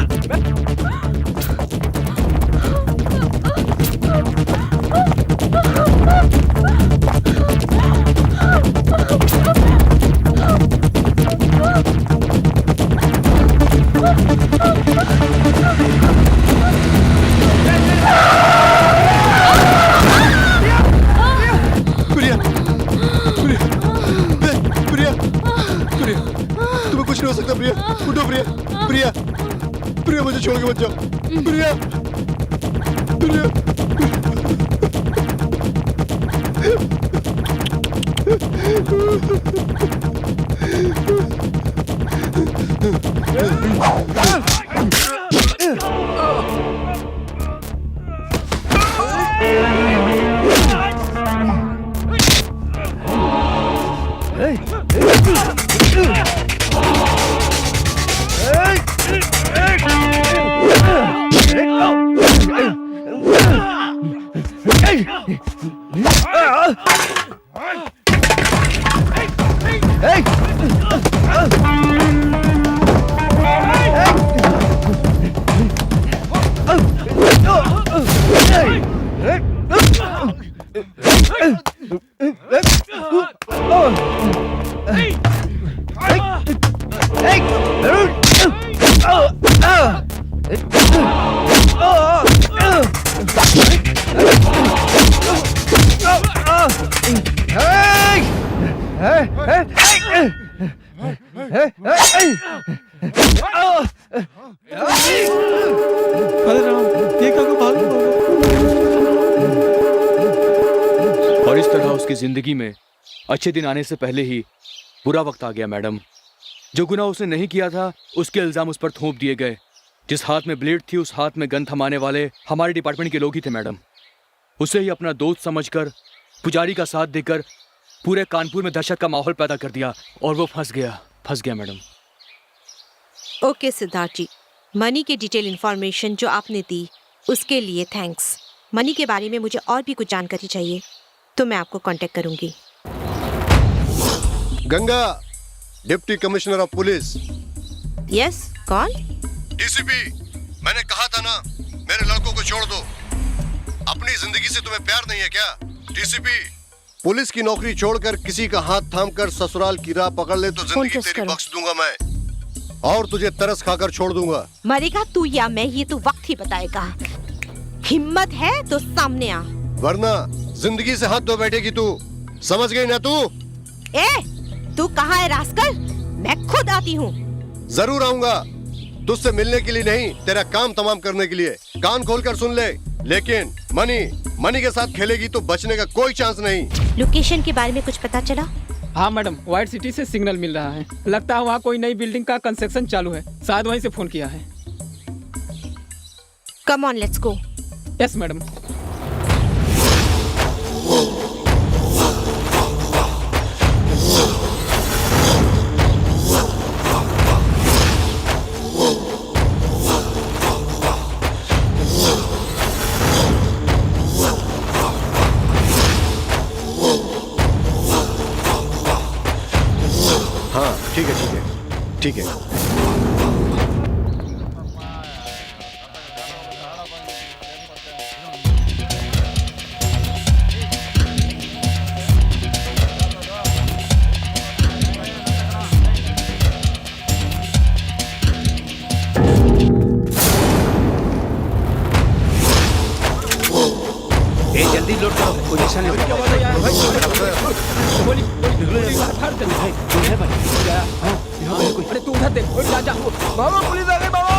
प्रिया, प्रिया, प्रिया, तुम्हें कुछ नहीं हो सकता प्रिया, उठो प्रिया, प्रिया, प्रिया मुझे छोड़ के मत जाओ, प्रिया, प्रिया। और इस तरह उसकी जिंदगी में अच्छे दिन आने से पहले ही बुरा वक्त आ गया मैडम। जो गुनाह उसने नहीं किया था उसके इल्जाम उस पर थोप दिए गए। जिस हाथ में ब्लेड थी उस हाथ में गन थमाने वाले हमारे डिपार्टमेंट के लोग ही थे मैडम। उसे ही अपना दोस्त समझकर पुजारी का साथ देकर पूरे कानपुर में दहशत का माहौल पैदा कर दिया और वो फंस गया मैडम। ओके सिद्धार्थ जी, मनी की डिटेल इंफॉर्मेशन जो आपने दी उसके लिए थैंक्स। मनी के बारे में मुझे और भी कुछ जानकारी चाहिए तो मैं आपको कांटेक्ट करूंगी। Ganga, deputy commissioner of police. Yes, कौन? डीसीपी, मैंने कहा था ना मेरे लड़कों को छोड़ दो। अपनी जिंदगी से तुम्हें प्यार नहीं है क्या? डीसीपी, पुलिस की नौकरी छोड़कर किसी का हाथ थामकर ससुराल की राह पकड़ ले तो जिंदगी तेरी बख्श दूंगा मैं, और तुझे तरस खाकर छोड़ दूंगा। मरेगा तू या मैं ये तो वक्त ही बताएगा। हिम्मत है तो सामने आ, वरना जिंदगी से हाथ धो बैठेगी तू। समझ गई ना तू? ए, तू कहाँ है रास्कल? मैं खुद आती हूँ। जरूर आऊंगा, तुझसे मिलने के लिए नहीं, तेरा काम तमाम करने के लिए। कान खोलकर सुन ले, लेकिन मनी के साथ खेलेगी तो बचने का कोई चांस नहीं। लोकेशन के बारे में कुछ पता चला? हाँ मैडम, व्हाइट सिटी से सिग्नल मिल रहा है। लगता है वहाँ कोई नई बिल्डिंग का कंस्ट्रक्शन चालू है, शायद वहीं से फोन किया है। Come on, let's go. Yes madam. हाँ ठीक है, ठीक है। जल्दी लोड करो, पोजीशन लो। अरे तू उधर देख, जा। बाबा पुलिस आ गई बाबा।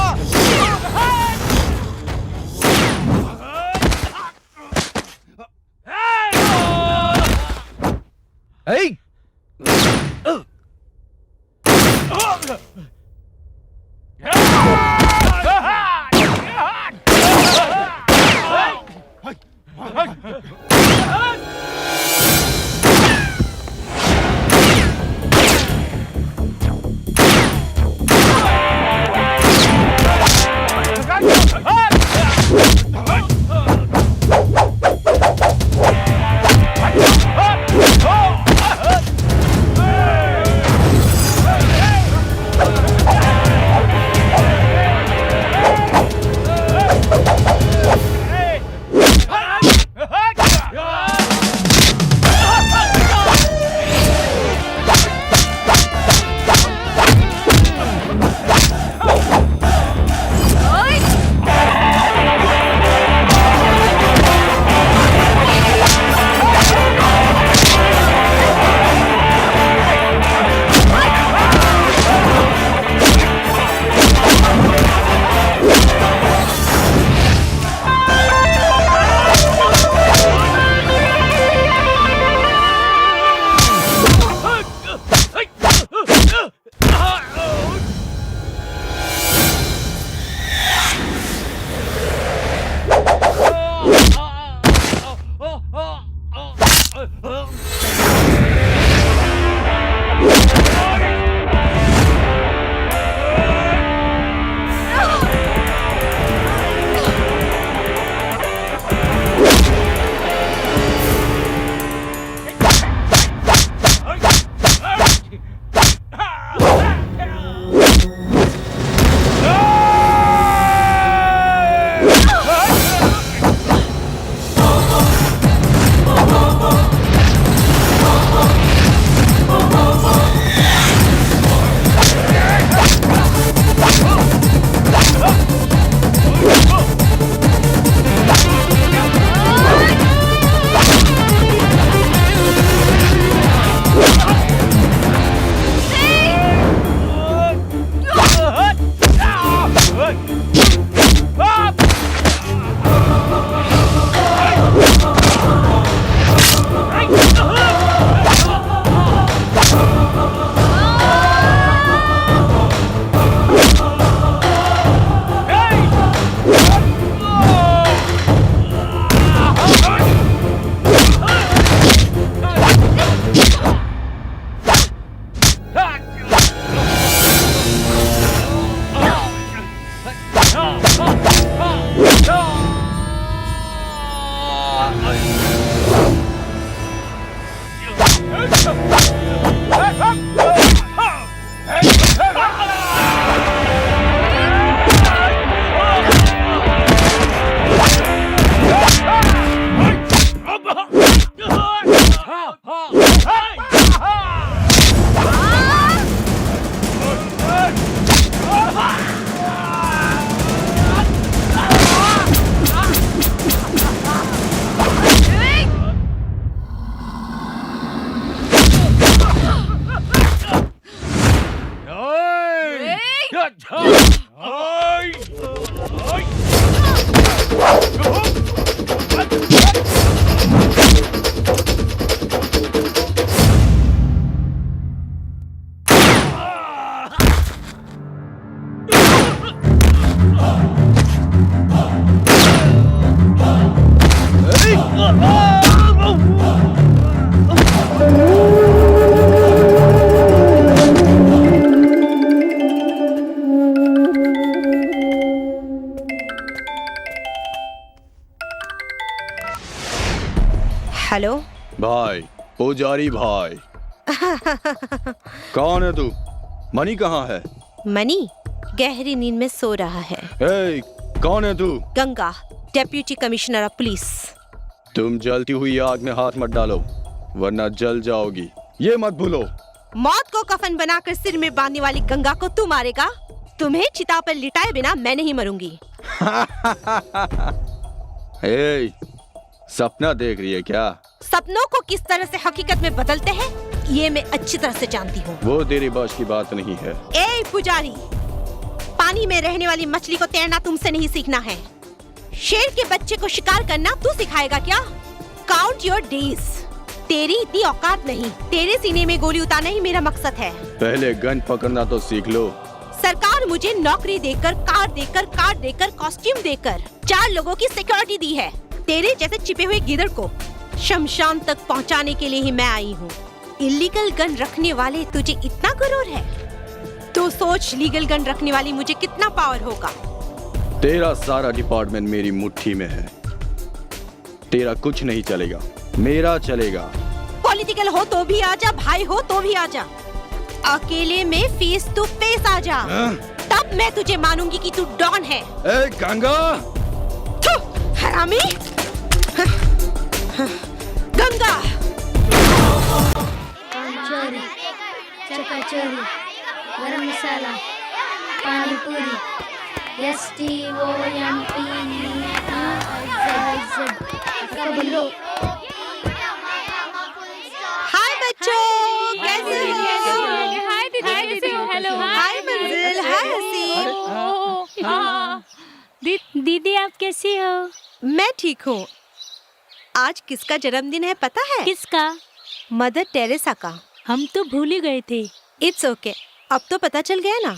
हेलो भाई, पुजारी भाई। कौन है तू? मनी कहाँ है? मनी गहरी नींद में सो रहा है। ए, कौन है तू? Ganga, deputy commissioner of police. तुम जलती हुई आग में हाथ मत डालो, वरना जल जाओगी। ये मत भूलो। मौत को कफन बनाकर सिर में बांधने वाली गंगा को तू मारेगा? तुम्हें चिता पर लिटाए बिना मैं नहीं मरूंगी। ए, सपना देख रही है क्या? सपनों को किस तरह से हकीकत में बदलते हैं ये मैं अच्छी तरह से जानती हूँ। वो तेरी बस की बात नहीं है। ए पुजारी, पानी में रहने वाली मछली को तैरना तुमसे नहीं सीखना है। शेर के बच्चे को शिकार करना तू सिखाएगा क्या? Count your days. तेरी इतनी औकात नहीं। तेरे सीने में गोली उतारना ही मेरा मकसद है। पहले गन पकड़ना तो सीख लो। सरकार मुझे नौकरी देकर, कार देकर, कार्ड देकर, कॉस्ट्यूम देकर 4 लोगों की सिक्योरिटी दी है। तेरे जैसे छिपे हुए गिदड़ को शमशान तक पहुंचाने के लिए ही मैं आई हूँ। इलीगल गन रखने वाले तुझे इतना गुरूर है तो सोच लीगल गन रखने वाली मुझे कितना पावर होगा। तेरा सारा डिपार्टमेंट मेरी मुट्ठी में है। तेरा कुछ नहीं चलेगा, मेरा चलेगा। पॉलिटिकल हो तो भी आजा, भाई हो तो भी आजा। अकेले में फेस टू फेस आजा, तब मैं तुझे मानूंगी कि तू डॉन है। ए गंगा! हरामी! गंगा! चोरी, चकाचोरी, गरम मसाला, पानी पूरी, STOMP, कबलो। हाय बच्चों, कैसे हो? हाय दीदी, हेलो। हाय मंजिल, हाय हसीन। दीदी आप कैसी हो? मैं ठीक हूँ। आज किसका जन्मदिन है पता है? किसका? मदर टेरेसा का। हम तो भूल ही गए थे। इट्स ओके, अब तो पता चल गया ना।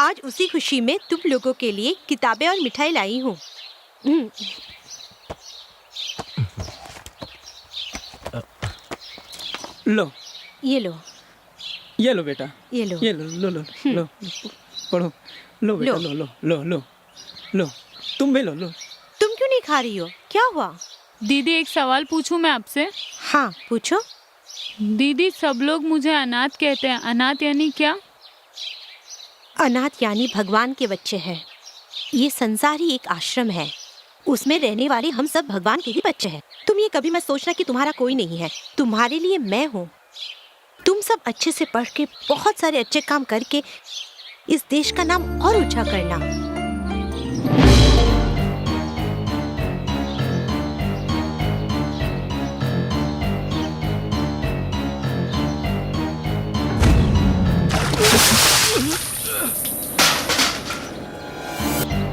आज उसी खुशी में तुम लोगों के लिए किताबें और मिठाई लाई हूँ। लो, ये लो, ये लो बेटा, ये लो, ये लो लो लो लो, पढ़ो। लो बेटा, लो लो लो लो लो, तुम भी लो लो। तुम क्यों नहीं खा रही हो? क्या हुआ? दीदी एक सवाल पूछूं मैं आपसे? हाँ पूछो। दीदी सब लोग मुझे अनाथ कहते हैं, अनाथ यानी क्या? अनाथ यानी भगवान के बच्चे हैं। ये संसार ही एक आश्रम है, उसमें रहने वाले हम सब भगवान के ही बच्चे हैं। तुम ये कभी मत सोचना कि तुम्हारा कोई नहीं है। तुम्हारे लिए मैं हूँ। तुम सब अच्छे से पढ़ के बहुत सारे अच्छे काम करके इस देश का नाम और ऊंचा करना।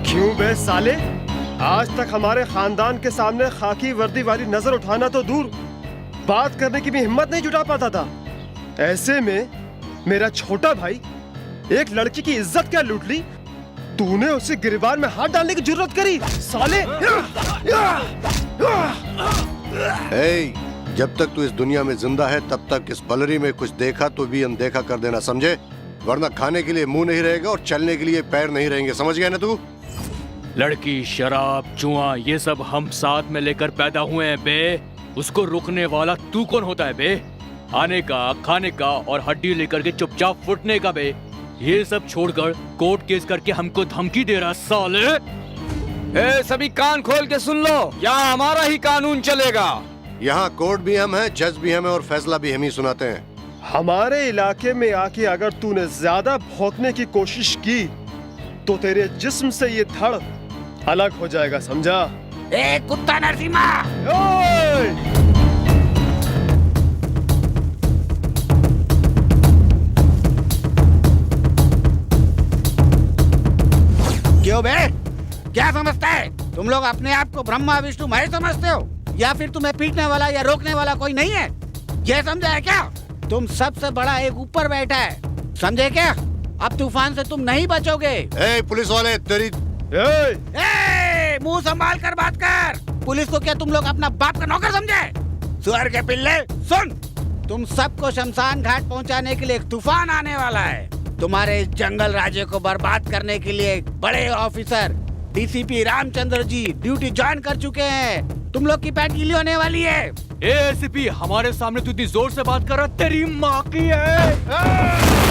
क्यों बे साले, आज तक हमारे खानदान के सामने खाकी वर्दी वाली नजर उठाना तो दूर, बात करने की भी हिम्मत नहीं जुटा पाता था। ऐसे में मेरा छोटा भाई एक लड़की की इज्जत क्या लूट ली, तूने उसे गिरबान में हाथ डालने की जरूरत करी साले। ए, जब तक तू इस दुनिया में जिंदा है तब तक इस बलरी में कुछ देखा तो भी अनदेखा कर देना, समझे? वरना खाने के लिए मुंह नहीं रहेगा और चलने के लिए पैर नहीं रहेंगे, समझ गया ना तू? लड़की, शराब, जुआ, ये सब हम साथ में लेकर पैदा हुए हैं बे। उसको रोकने वाला तू कौन होता है बे? आने का, खाने का और हड्डी लेकर के चुपचाप फुटने का बे। ये सब छोड़कर कोर्ट केस करके हमको धमकी दे रहा साले। ए, सभी कान खोल के सुन लो, यहाँ हमारा ही कानून चलेगा। यहाँ कोर्ट भी हम हैं, जज भी हम हैं और फैसला भी हम ही सुनाते हैं। हमारे इलाके में आके अगर तूने ज्यादा भौंकने की कोशिश की तो तेरे जिस्म से ये धड़ अलग हो जाएगा, समझा? ए कुत्ता नरसिम्हा! क्यों बे? क्या समझता है? तुम लोग अपने आप को ब्रह्मा विष्णु महेश समझते हो या फिर तुम्हें पीटने वाला या रोकने वाला कोई नहीं है? ये समझा है क्या? तुम सबसे बड़ा एक ऊपर बैठा है, समझे क्या? अब तूफान से तुम नहीं बचोगे। ए पुलिस वाले, तेरी मुंह संभाल कर बात कर। पुलिस को क्या तुम लोग अपना बाप का नौकर समझे? सुअर के पिल्ले, सुन, तुम सबको शमशान घाट पहुंचाने के लिए एक तूफान आने वाला है। तुम्हारे इस जंगल राज्य को बर्बाद करने के लिए बड़े officer DCP Ramchandra ji duty join कर चुके हैं। तुम लोग की पैंट गीली होने वाली है। एसीपी, हमारे सामने तू इतनी जोर से बात कर रहा, तेरी माँ की है।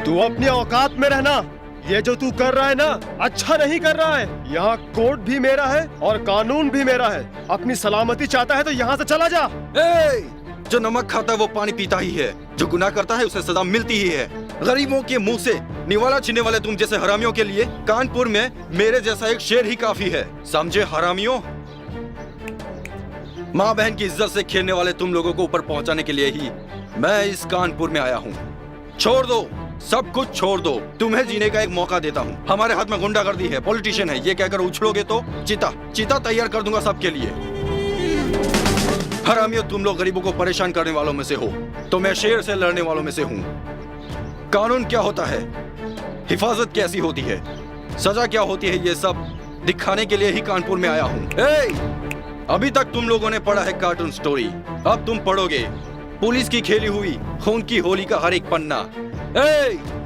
तू अपनी औकात में रहना। ये जो तू कर रहा है ना, अच्छा नहीं कर रहा है। यहाँ कोर्ट भी मेरा है और कानून भी मेरा है। अपनी सलामती चाहता है तो यहाँ से चला जा। जो नमक खाता है वो पानी पीता ही है, जो गुनाह करता है उसे सजा मिलती ही है। गरीबों के मुंह से निवाला छीनने वाले तुम जैसे हरामियों के लिए कानपुर में मेरे जैसा एक शेर ही काफी है, समझे हरामियों। माँ बहन की इज्जत से खेलने वाले तुम लोगों को ऊपर पहुंचाने के लिए ही मैं इस कानपुर में आया हूँ। छोड़ दो सब कुछ छोड़ दो, तुम्हें जीने का एक मौका देता हूँ। हमारे हाथ में गुंडागर्दी है, पॉलिटिशियन है, ये कहकर उछलोगे तो चीता तैयार कर दूंगा सबके लिए। हरामियों, तुम लोग गरीबों को परेशान करने वालों में से हो, तो मैं शेर से लड़ने वालों में से हूँ। कानून क्या होता है, हिफाजत कैसी होती है, सजा क्या होती है, ये सब दिखाने के लिए ही कानपुर में आया हूँ। अभी तक तुम लोगों ने पढ़ा है कार्टून स्टोरी, अब तुम पढ़ोगे पुलिस की खेली हुई खून की होली का हर एक पन्ना।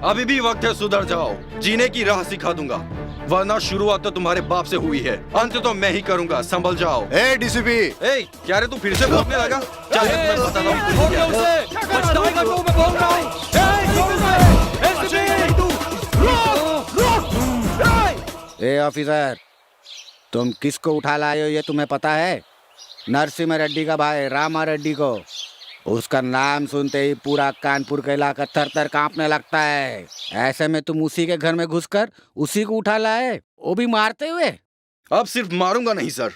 अभी भी वक्त है, सुधर जाओ, जीने की राह सिखा दूंगा, वरना शुरुआत तो तुम्हारे बाप से हुई है, अंत तो मैं ही करूंगा, संभल जाओ। डीसीपी, क्या रे तू फिर से भौंकने लगा? चल मैं बताता हूँ। ऑफिसर, तुम किसको उठा लाए हो ये तुम्हें पता है? नरसिम्हा रेड्डी का भाई रामा रेड्डी को। उसका नाम सुनते ही पूरा कानपुर का इलाका थर थर कांपने लगता है। ऐसे में तुम उसी के घर में घुसकर उसी को उठा लाए, वो भी मारते हुए। अब सिर्फ मारूंगा नहीं सर,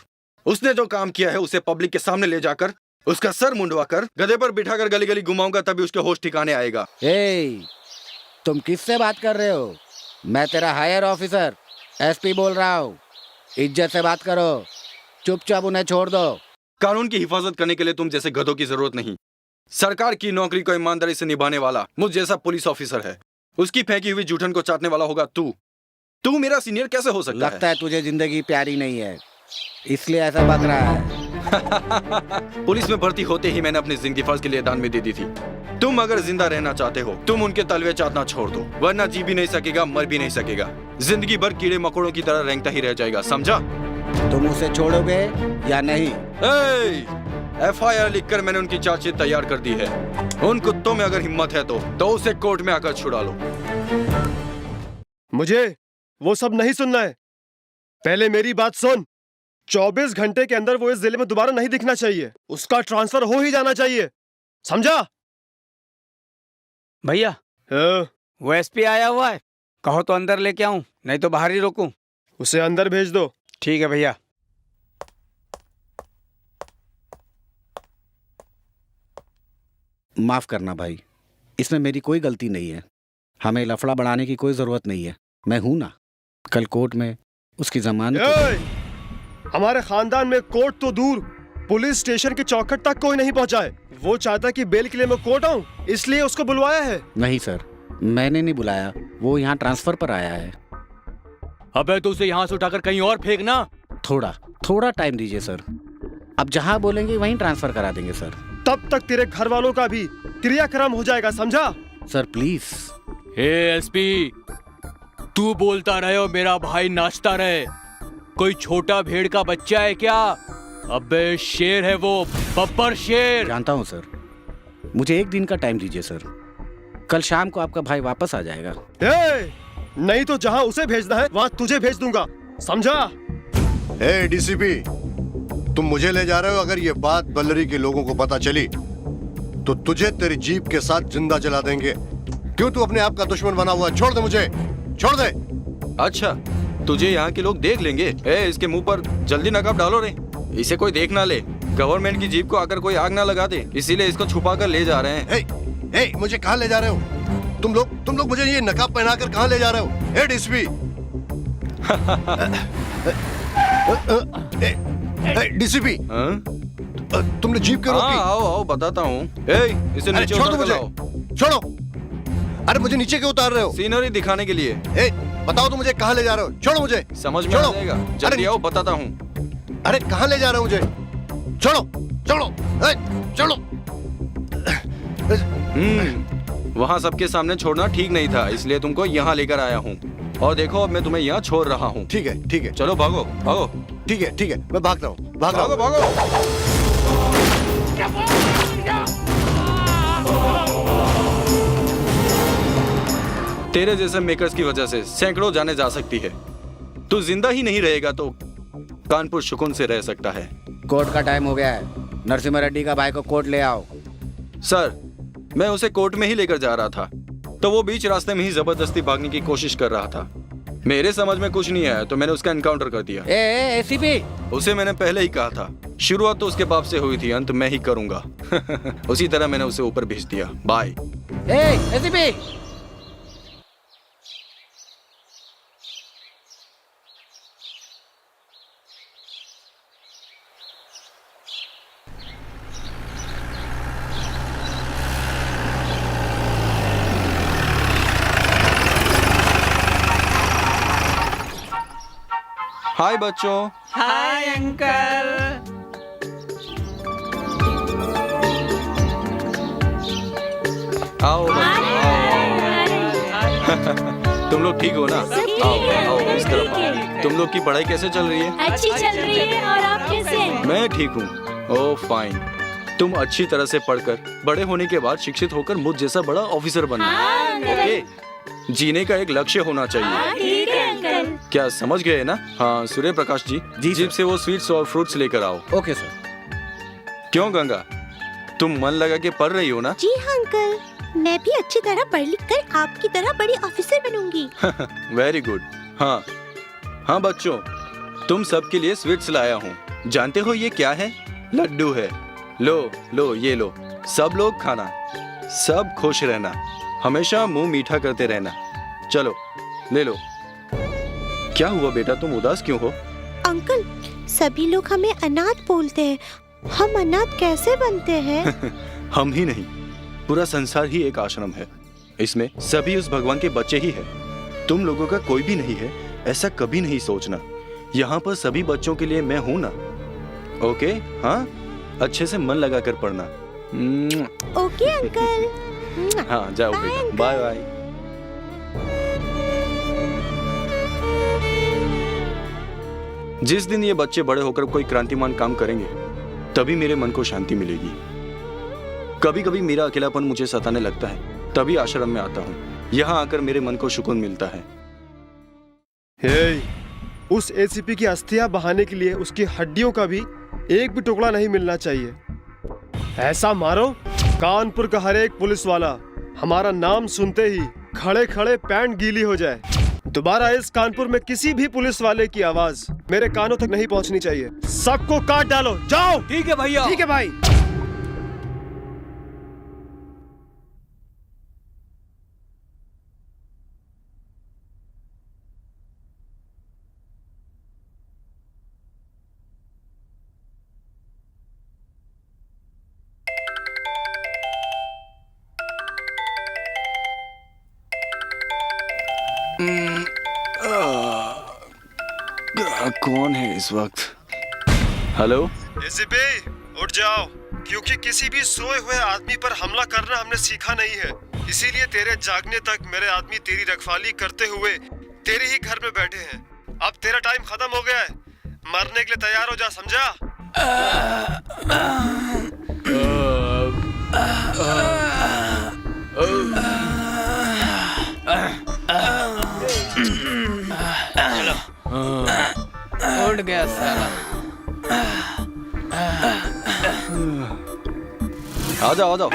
उसने जो काम किया है उसे पब्लिक के सामने ले जाकर उसका सर मुंडवा कर गधे पर बिठाकर गली गली घुमाऊंगा, तभी उसके होश ठिकाने आएगा। तुम किससे बात कर रहे हो? मैं तेरा हायर ऑफिसर एसपी बोल रहा हूँ, इज्जत से बात करो, चुपचाप उन्हें छोड़ दो। कानून की हिफाजत करने के लिए तुम जैसे गधों की जरूरत नहीं। सरकार की नौकरी को ईमानदारी से निभाने वाला मुझ जैसा पुलिस ऑफिसर है, उसकी फेंकी हुई जूठन को चाटने वाला होगा तू मेरा सीनियर कैसे हो सकता है? लगता है तुझे जिंदगी प्यारी नहीं है, इसलिए ऐसा बक रहा है। पुलिस में भर्ती होते ही मैंने अपनी जिंदगी फर्ज के लिए दान में दे दी थी। तुम अगर जिंदा रहना चाहते हो, तुम उनके तलवे चाटना छोड़ दो, वरना जी भी नहीं सकेगा, मर भी नहीं सकेगा, जिंदगी भर कीड़े मकोड़ों की तरह रेंगता ही रह जाएगा, समझा? तुम उसे छोड़ोगे या नहीं? FIR लिखकर मैंने उनकी चार्जशीट तैयार कर दी है। उन कुत्तों में अगर हिम्मत है तो उसे कोर्ट में आकर छुड़ा लो। मुझे वो सब नहीं सुनना है, पहले मेरी बात सुन। 24 घंटे के अंदर वो इस जिले में दोबारा नहीं दिखना चाहिए, उसका ट्रांसफर हो ही जाना चाहिए, समझा? भैया वो एसपी आया हुआ है, कहो तो अंदर लेके आऊं, नहीं तो बाहर ही रोकूं? उसे अंदर भेज दो। ठीक है भैया। माफ करना भाई, इसमें मेरी कोई गलती नहीं है, हमें लफड़ा बढ़ाने की कोई जरूरत नहीं है, मैं हूं ना। कल कोर्ट में उसकी जमानत। हमारे खानदान में कोर्ट तो दूर, पुलिस स्टेशन की चौखट तक कोई नहीं पहुंचा है। वो चाहता कि बेल के लिए मैं कोर्ट आऊं, इसलिए उसको बुलवाया है। नहीं सर, मैंने नहीं बुलाया, वो यहाँ ट्रांसफर पर आया है। अबे तो उसे यहाँ से उठाकर कहीं और फेंकना। थोड़ा टाइम दीजिए सर, अब जहाँ बोलेंगे वहीं ट्रांसफर करा देंगे सर। तब तक तेरे घर वालों का भी क्रियाक्रम हो जाएगा, समझा? Sir please. एसपी, तू बोलता रहे और मेरा भाई नाचता रहे, कोई छोटा भेड़ का बच्चा है क्या? अबे शेर है वो, बब्बर शेर। जानता हूँ सर, मुझे एक दिन का टाइम दीजिए सर, कल शाम को आपका भाई वापस आ जाएगा। नहीं तो जहाँ उसे भेजना है वहाँ तुझे भेज दूंगा, समझा? डीसीपी, तुम मुझे ले जा रहे हो, अगर ये बात बल्लरी के लोगों को पता चली तो तुझे तेरी जीप के साथ जिंदा जला देंगे। क्यों तू अपने आप का दुश्मन बना हुआ है? छोड़ दे मुझे, छोड़ दे। अच्छा, तुझे यहाँ के लोग देख लेंगे। इसके मुंह पर जल्दी नकाब डालो रे, इसे कोई देख ना ले, गवर्नमेंट की जीप को आकर कोई आग ना लगा दे, इसीलिए इसको छुपा कर ले जा रहे हैं। मुझे कहाँ ले जा रहे हो तुम लोग मुझे ये नकाब पहनाकर कहाँ ले जा रहे हो? डीसीपी, डीसीपी, तुमने जीप क्यों रोकी? आओ बताता हूँ। इसे नीचे छोड़ो मुझे, छोड़ो। अरे मुझे नीचे क्यों उतार रहे हो? सीनरी दिखाने के लिए। बताओ तो मुझे कहाँ ले जा रहे हो? छोड़ो मुझे। समझ में आ जाएगा, जल्दी आओ बताता हूँ। अरे कहाँ ले जा रहे हो मुझे? छोड़ो, छोड़ो, छोड़ो। वहाँ सबके सामने छोड़ना ठीक नहीं था, इसलिए तुमको यहाँ लेकर आया हूँ। और देखो अब मैं तुम्हें यहाँ छोड़ रहा हूँ। ठीक है, ठीक है, चलो भागो भागो। ठीक है, मैं भाग रहा हूँ, भागो भागो। तेरे जैसे मेकर्स की वजह से सैकड़ों जाने जा सकती है, तू जिंदा ही नहीं रहेगा तो कानपुर सुकून से रह सकता है। कोर्ट का टाइम हो गया है, नरसिम्हा रेड्डी का भाई को कोर्ट ले आओ। सर, मैं उसे कोर्ट में ही लेकर जा रहा था, तो वो बीच रास्ते में ही जबरदस्ती भागने की कोशिश कर रहा था। मेरे समझ में कुछ नहीं आया तो मैंने उसका एनकाउंटर कर दिया। एसीपी, उसे मैंने पहले ही कहा था, शुरुआत तो उसके बाप से हुई थी, अंत मैं ही करूंगा। उसी तरह मैंने उसे ऊपर भेज दिया। बाय। एसीपी, हाय बच्चों। Hi uncle. आओ बच्चों, तुम लोग ठीक हो ना? आओ आओ इस तरफ आओ। तुम लोग की पढ़ाई कैसे चल रही है? अच्छी चल रही है। और आप कैसे हैं? मैं ठीक हूँ। ओह फाइन। तुम अच्छी तरह से पढ़कर बड़े होने के बाद शिक्षित होकर मुझ जैसा बड़ा ऑफिसर बनना। ओके, जीने का एक लक्ष्य होना चाहिए। ठीक है अंकल। क्या समझ गए ना? हाँ सूर्य प्रकाश जी, जीप से वो स्वीट्स और फ्रूट्स लेकर आओ। Okay sir. क्यों गंगा, तुम मन लगा के पढ़ रही हो ना? जी हाँ अंकल, मैं भी अच्छी तरह पढ़ लिख कर आपकी तरह बड़ी ऑफिसर बनूंगी। Very good. हाँ हाँ बच्चों, तुम सबके लिए स्वीट्स लाया हूँ। जानते हो ये क्या है? लड्डू है। लो लो ये लो, सब लोग खाना, सब खुश रहना, हमेशा मुंह मीठा करते रहना। चलो ले लो। क्या हुआ बेटा, तुम उदास क्यों हो? अंकल, सभी लोग हमें अनाथ बोलते हैं, हम अनाथ कैसे बनते हैं? हम ही नहीं, पूरा संसार ही एक आश्रम है। इसमें सभी उस भगवान के बच्चे ही हैं। तुम लोगों का कोई भी नहीं है, ऐसा कभी नहीं सोचना। यहाँ पर सभी बच्चों के लिए मैं हूँ ना। ओके? हाँ, अच्छे से मन लगा कर पढ़ना। Okay uncle. हाँ जाओ बेटा, बाय बाय। जिस दिन ये बच्चे बड़े होकर कोई क्रांतिमान काम करेंगे, तभी मेरे मन को शांति मिलेगी। कभी कभी मेरा अकेलापन मुझे सताने लगता है, तभी आश्रम में आता हूँ। यहाँ आकर मेरे मन को सुकून मिलता है। हे, उस एसीपी की अस्थियां बहाने के लिए उसकी हड्डियों का भी एक भी टुकड़ा नहीं मिलना चाहिए। ऐसा मारो कानपुर का हर एक पुलिस वाला हमारा नाम सुनते ही खड़े खड़े पैंट गीली हो जाए। दोबारा इस कानपुर में किसी भी पुलिस वाले की आवाज मेरे कानों तक नहीं पहुंचनी चाहिए। सबको काट डालो, जाओ। ठीक है भैया। ठीक है भाई। कौन है इस वक्त? हेलो एसीपी, उठ जाओ, क्योंकि किसी भी सोए हुए आदमी पर हमला करना हमने सीखा नहीं है। इसीलिए तेरे जागने तक मेरे आदमी तेरी रखवाली करते हुए तेरे ही घर में बैठे हैं। अब तेरा टाइम खत्म हो गया है, मरने के लिए तैयार हो जा, समझा? उठ गया साला। आ जाओ आ जाओ।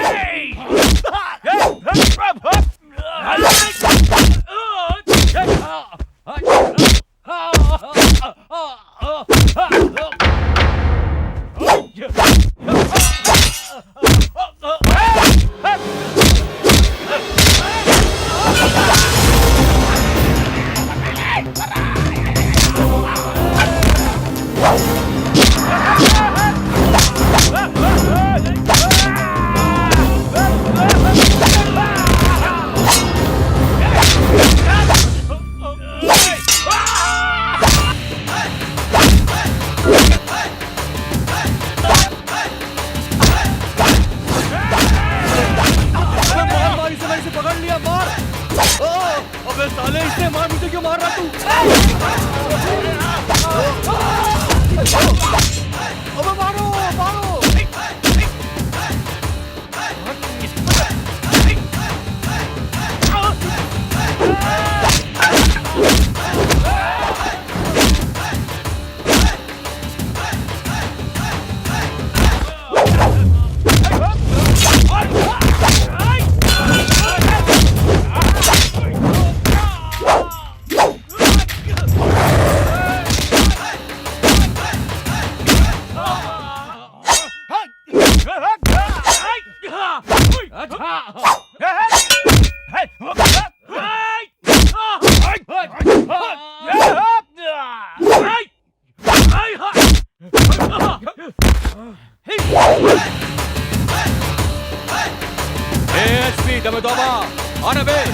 ASP Damodoma on a way.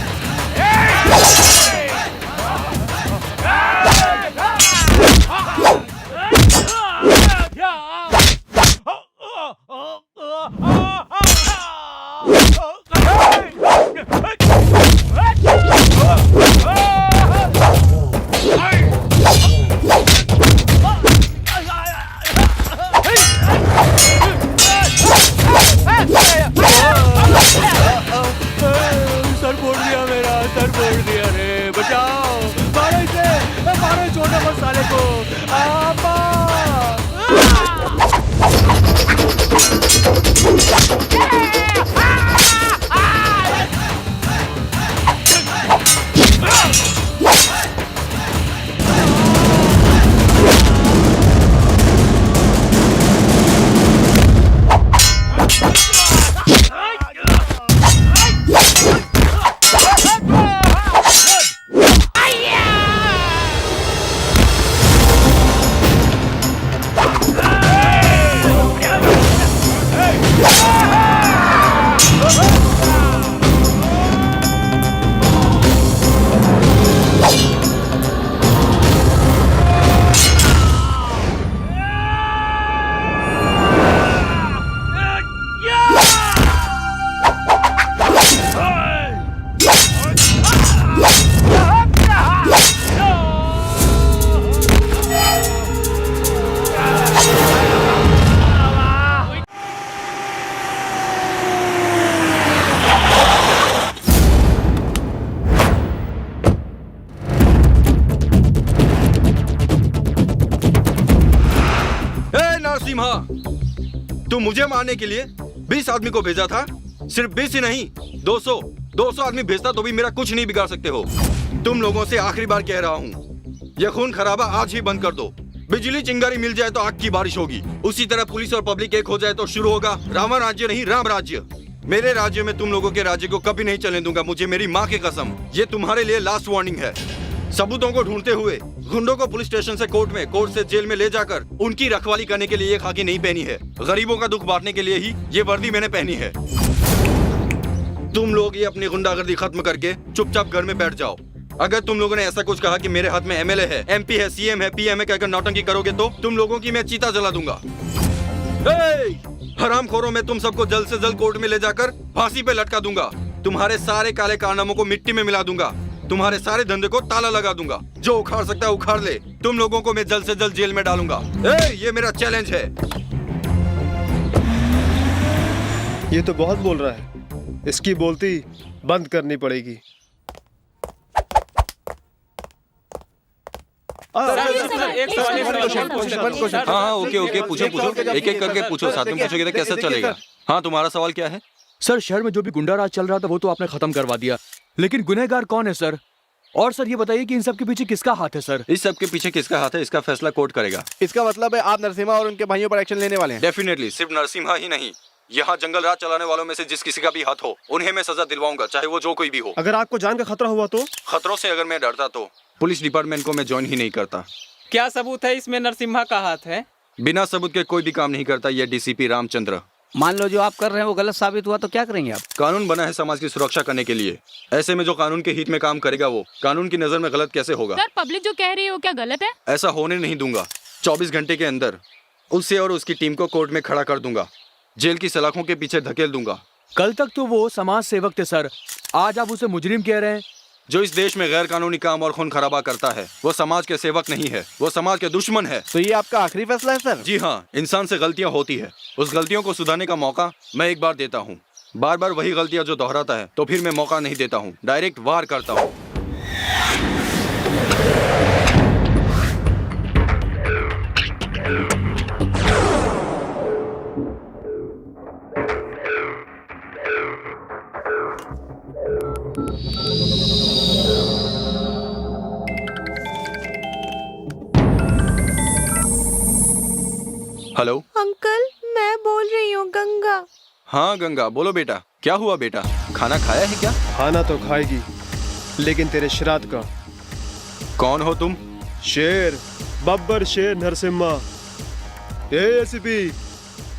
Narasimha, तू मुझे मारने के लिए 20 आदमी को भेजा था। सिर्फ 20 ही नहीं, 200 आदमी भेजता तो भी मेरा कुछ नहीं बिगाड़ सकते हो। तुम लोगों से आखिरी बार कह रहा हूँ, यह खून खराबा आज ही बंद कर दो। बिजली चिंगारी मिल जाए तो आग की बारिश होगी, उसी तरह पुलिस और पब्लिक एक हो जाए तो शुरू होगा रावण राज्य नहीं राम राज्य। मेरे राज्य में तुम लोगों के राज्य को कभी नहीं चलने दूंगा, मुझे मेरी माँ की कसम। ये तुम्हारे लिए लास्ट वार्निंग है। सबूतों को ढूंढते हुए गुंडों को पुलिस स्टेशन से कोर्ट में, कोर्ट से जेल में ले जाकर उनकी रखवाली करने के लिए ये खाकी नहीं पहनी है। गरीबों का दुख बांटने के लिए ही ये वर्दी मैंने पहनी है। तुम लोग ये अपनी गुंडागर्दी खत्म करके चुपचाप घर में बैठ जाओ। अगर तुम लोगों ने ऐसा कुछ कहा कि मेरे हाथ में एमएलए है, एमपी है, सीएम है, पीएम है कहकर नौटंकी करोगे तो तुम लोगों की मैं चीता जला दूंगा। हरामखोरों में तुम सबको जल्द से जल्द कोर्ट में ले जाकर फांसी पे लटका दूंगा। तुम्हारे सारे काले कारनामों को मिट्टी में मिला दूंगा। तुम्हारे सारे धंधे को ताला लगा दूंगा। जो उखाड़ सकता है उखाड़ ले। तुम लोगों को मैं जल्द से जल्द जेल में डालूंगा। ये मेरा चैलेंज है। ये तो बहुत बोल रहा है, इसकी बोलती बंद करनी पड़ेगी। हाँ, ओके, पूछो, एक एक करके पूछो। साथ में पूछोगे तो कैसे चलेगा। हाँ, तुम्हारा सवाल क्या है? सर, शहर में जो भी गुंडा राज चल रहा था वो तो आपने खत्म करवा दिया, लेकिन गुनहगार कौन है सर? और सर ये बताइए कि इन सब के पीछे किसका हाथ है सर? इस सब के पीछे किसका हाथ है, इसका फैसला कोर्ट करेगा। इसका मतलब है आप नरसिम्हा और उनके भाइयों पर एक्शन लेने वाले हैं? डेफिनेटली। सिर्फ नरसिम्हा ही नहीं, यहाँ जंगल राज चलाने वालों में से जिस किसी का भी हाथ हो उन्हें मैं सजा दिलवाऊंगा, चाहे वो जो कोई भी हो। अगर आपको जान का खतरा हुआ तो? खतरों से अगर मैं डरता तो पुलिस डिपार्टमेंट को मैं ज्वाइन ही नहीं करता। क्या सबूत है इसमें नरसिम्हा का हाथ है? बिना सबूत के कोई भी काम नहीं करता ये डीसीपी रामचंद्र। मान लो जो आप कर रहे हैं वो गलत साबित हुआ तो क्या करेंगे आप? कानून बना है समाज की सुरक्षा करने के लिए। ऐसे में जो कानून के हित में काम करेगा वो कानून की नजर में गलत कैसे होगा? सर, पब्लिक जो कह रही है वो क्या गलत है? ऐसा होने नहीं दूंगा। 24 घंटे के अंदर उससे और उसकी टीम को कोर्ट में खड़ा कर दूंगा, जेल की सलाखों के पीछे धकेल दूंगा। कल तक तो वो समाज सेवक थे सर, आज आप उसे मुजरिम कह रहे हैं। जो इस देश में गैर कानूनी काम और खून खराबा करता है वो समाज के सेवक नहीं है, वो समाज के दुश्मन है। तो ये आपका आखिरी फैसला है सर? जी हाँ, इंसान से गलतियां होती है, उस गलतियों को सुधारने का मौका मैं एक बार देता हूँ। बार बार वही गलतियां जो दोहराता है तो फिर मैं मौका नहीं देता हूँ, डायरेक्ट वार करता हूँ। हेलो अंकल, मैं बोल रही हूँ गंगा। हाँ गंगा, बोलो बेटा, क्या हुआ बेटा? खाना खाया है क्या? खाना तो खाएगी, लेकिन तेरे श्राद्ध का। कौन हो तुम? शेर, बब्बर शेर नरसिम्हा। एसीपी,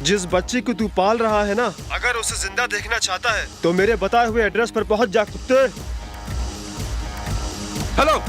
जिस बच्ची को तू पाल रहा है ना, अगर उसे जिंदा देखना चाहता है तो मेरे बताए हुए एड्रेस पर पहुंच जा कुत्ते। हेलो,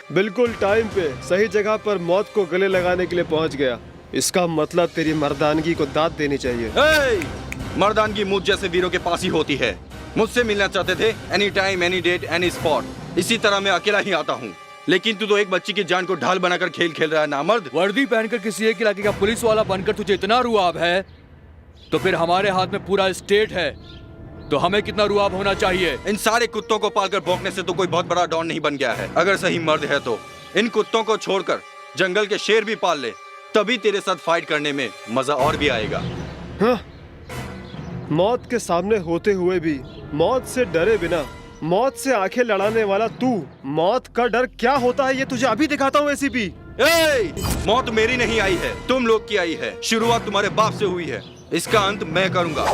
बिल्कुल टाइम पे सही जगह पर मौत को गले लगाने के लिए पहुंच गया। इसका मतलब तेरी मर्दानगी को दाद देनी चाहिए। मर्दानगी मुझ जैसे वीरों के पास ही होती है। मुझसे मिलना चाहते थे, any time, any date, any spot. इसी तरह मैं अकेला ही आता हूँ, लेकिन तू तो एक बच्ची की जान को ढाल बनाकर खेल खेल रहा है नामर्द। वर्दी पहनकर किसी एक इलाके का पुलिस वाला बनकर तुझे इतना रुआब है, तो फिर हमारे हाथ में पूरा स्टेट है, तो हमें कितना रुआब होना चाहिए? इन सारे कुत्तों को पालकर भौंकने से तो कोई बहुत बड़ा डॉन नहीं बन गया है। अगर सही मर्द है तो इन कुत्तों को छोड़कर जंगल के शेर भी पाल ले, तभी तेरे साथ फाइट करने में मजा और भी आएगा। हाँ? मौत के सामने होते हुए भी मौत से डरे बिना मौत से आंखें लड़ाने वाला तू, मौत का डर क्या होता है ये तुझे अभी दिखाता हूँ एसीपी। मौत मेरी नहीं आई है, तुम लोग की आई है। शुरुआत तुम्हारे बाप से हुई है, इसका अंत मैं करूंगा।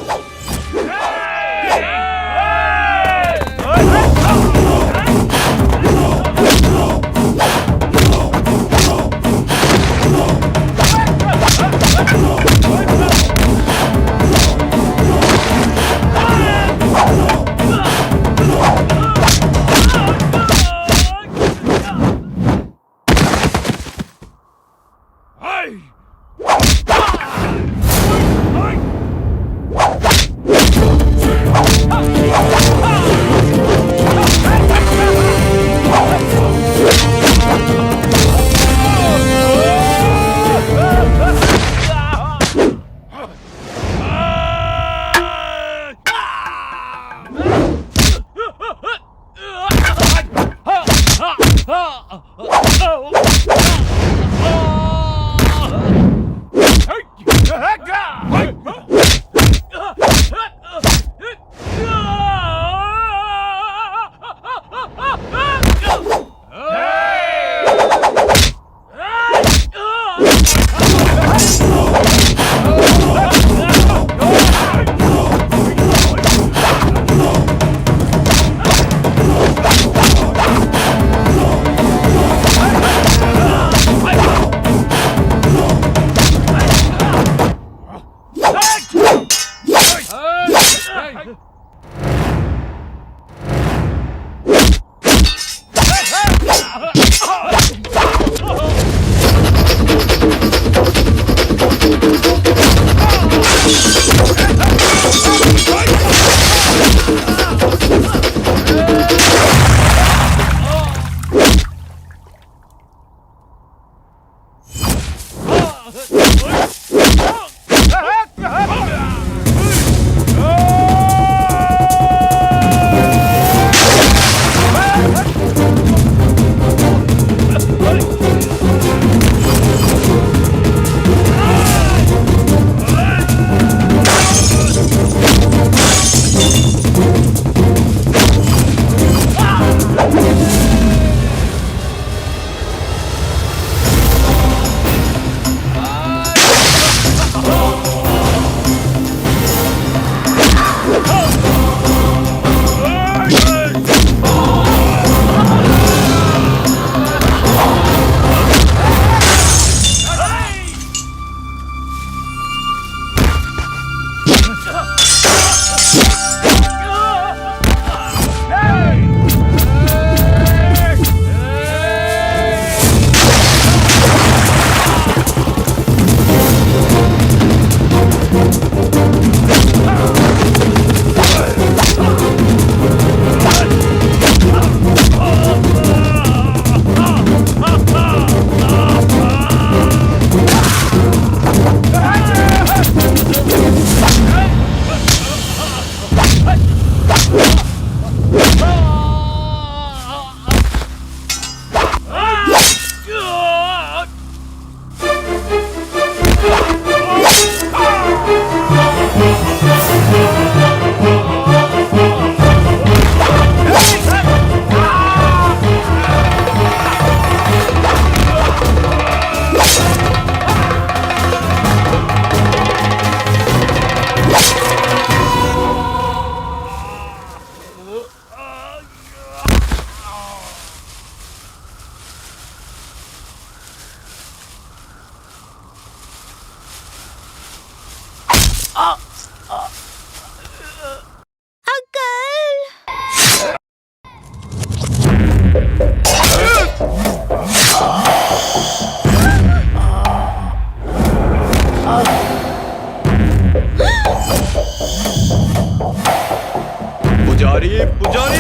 पुजारी पुजारी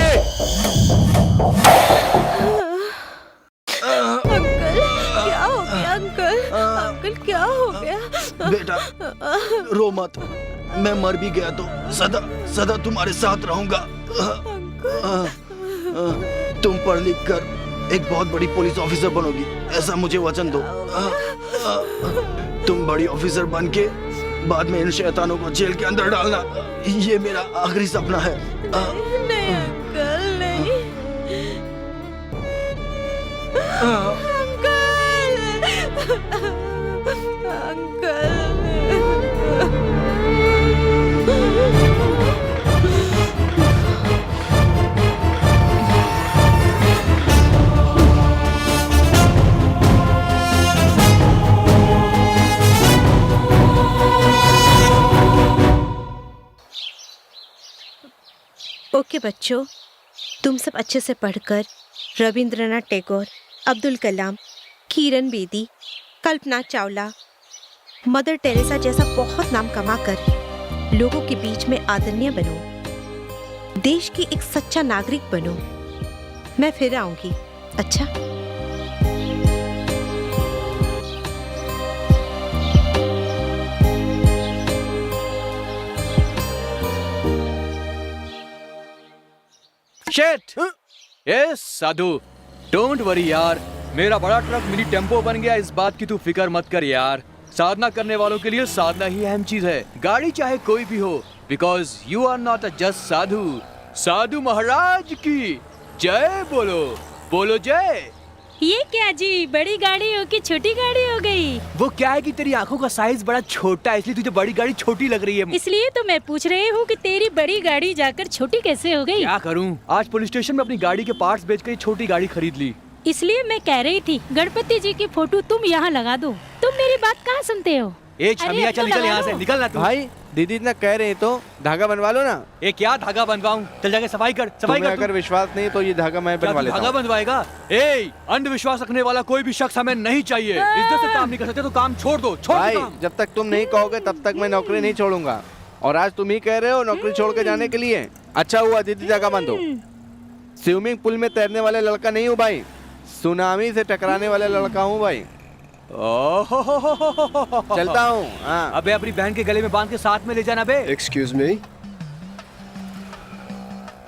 क्या हो गया अंकल? अंकल क्या हो गया? बेटा रो मत, मैं मर भी गया तो सदा सदा तुम्हारे साथ रहूंगा। तुम पढ़ लिख कर एक बहुत बड़ी पुलिस ऑफिसर बनोगी, ऐसा मुझे वचन दो। तुम बड़ी ऑफिसर बन के बाद में इन शैतानों को जेल के अंदर डालना, ये मेरा आखिरी सपना है। नहीं अंकल नहीं। ओके बच्चों, तुम सब अच्छे से पढ़कर रविंद्रनाथ टैगोर, अब्दुल कलाम, किरण बेदी, कल्पना चावला, मदर टेरेसा जैसा बहुत नाम कमाकर लोगों के बीच में आदरणीय बनो, देश की एक सच्चा नागरिक बनो। मैं फिर आऊंगी। अच्छा? Shit! Yes, Sadhu, don't worry यार, मेरा बड़ा ट्रक मिनी टेम्पो बन गया, इस बात की तू फिक्र मत कर यार। साधना करने वालों के लिए साधना ही अहम चीज है, गाड़ी चाहे कोई भी हो, because you are not a just साधु। साधु महाराज की जय बोलो, बोलो जय। ये क्या जी, बड़ी गाड़ी हो कि छोटी गाड़ी हो गई? वो क्या है कि तेरी आंखों का साइज बड़ा छोटा है, इसलिए तुझे बड़ी गाड़ी छोटी लग रही है। इसलिए तो मैं पूछ रही हूँ कि तेरी बड़ी गाड़ी जाकर छोटी कैसे हो गई? क्या करूँ, आज पुलिस स्टेशन में अपनी गाड़ी के पार्ट्स बेचकर छोटी गाड़ी खरीद ली। इसलिए मैं कह रही थी गणपति जी की फोटो तुम यहाँ लगा दो। तुम मेरी बात कहाँ सुनते हो? ए छमिया, चल निकल यहाँ से, निकल ना तू। भाई दीदी इतना कह रहे हैं तो धागा बनवा लो ना। ए क्या धागा बनवाऊं, चल जाके सफाई कर, सफाई कर। अगर विश्वास नहीं तो ये धागा मैं बनवा लेता हूं। धागा बनवाएगा? ए अंधविश्वास रखने वाला कोई भी शख्स हमें नहीं चाहिए। इज्जत से काम नहीं कर सकते तो काम छोड़ दो, छोड़ भाई दो। जब तक तुम नहीं कहोगे तब तक मैं नौकरी नहीं छोड़ूंगा, और आज तुम ही कह रहे हो नौकरी छोड़ के जाने के लिए। अच्छा हुआ दीदी धागा बांधो। स्विमिंग पूल में तैरने वाले लड़का नहीं हूँ भाई, सुनामी से टकराने वाला लड़का हूँ भाई। चलता हूँ। हाँ। अबे अपनी बहन के गले में बांध के साथ में ले जाना बे। एक्सक्यूज मी,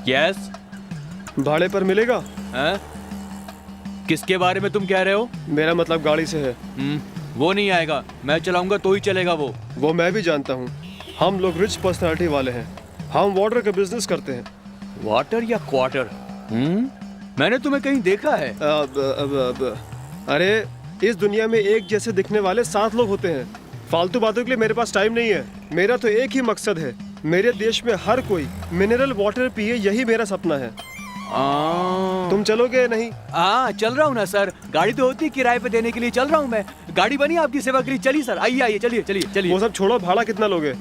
यस, भाड़े पर मिलेगा? किसके बारे में तुम कह रहे हो? मेरा मतलब गाड़ी से है। वो नहीं आएगा, मैं चलाऊंगा तो ही चलेगा वो मैं भी जानता हूँ। हम लोग रिच पर्सनालिटी वाले हैं, हम वाटर का बिजनेस करते हैं। वाटर या क्वार्टर? मैंने तुम्हें कहीं देखा है। अरे इस दुनिया में एक जैसे दिखने वाले 7 लोग होते हैं। फालतू बातों के लिए मेरे पास टाइम नहीं है। मेरा तो एक ही मकसद है, मेरे देश में हर कोई मिनरल वाटर पिए, यही मेरा सपना है। तुम चलोगे? नहीं? चल रहा हूँ ना सर, गाड़ी तो होती है किराए पे देने के लिए, चल रहा हूँ मैं। गाड़ी बनी आपकी सेवा के लिए, चलिए सर, आइए आइए, चलिए चलिए चलिए। वो सब छोड़ो, भाड़ा कितना लोगे?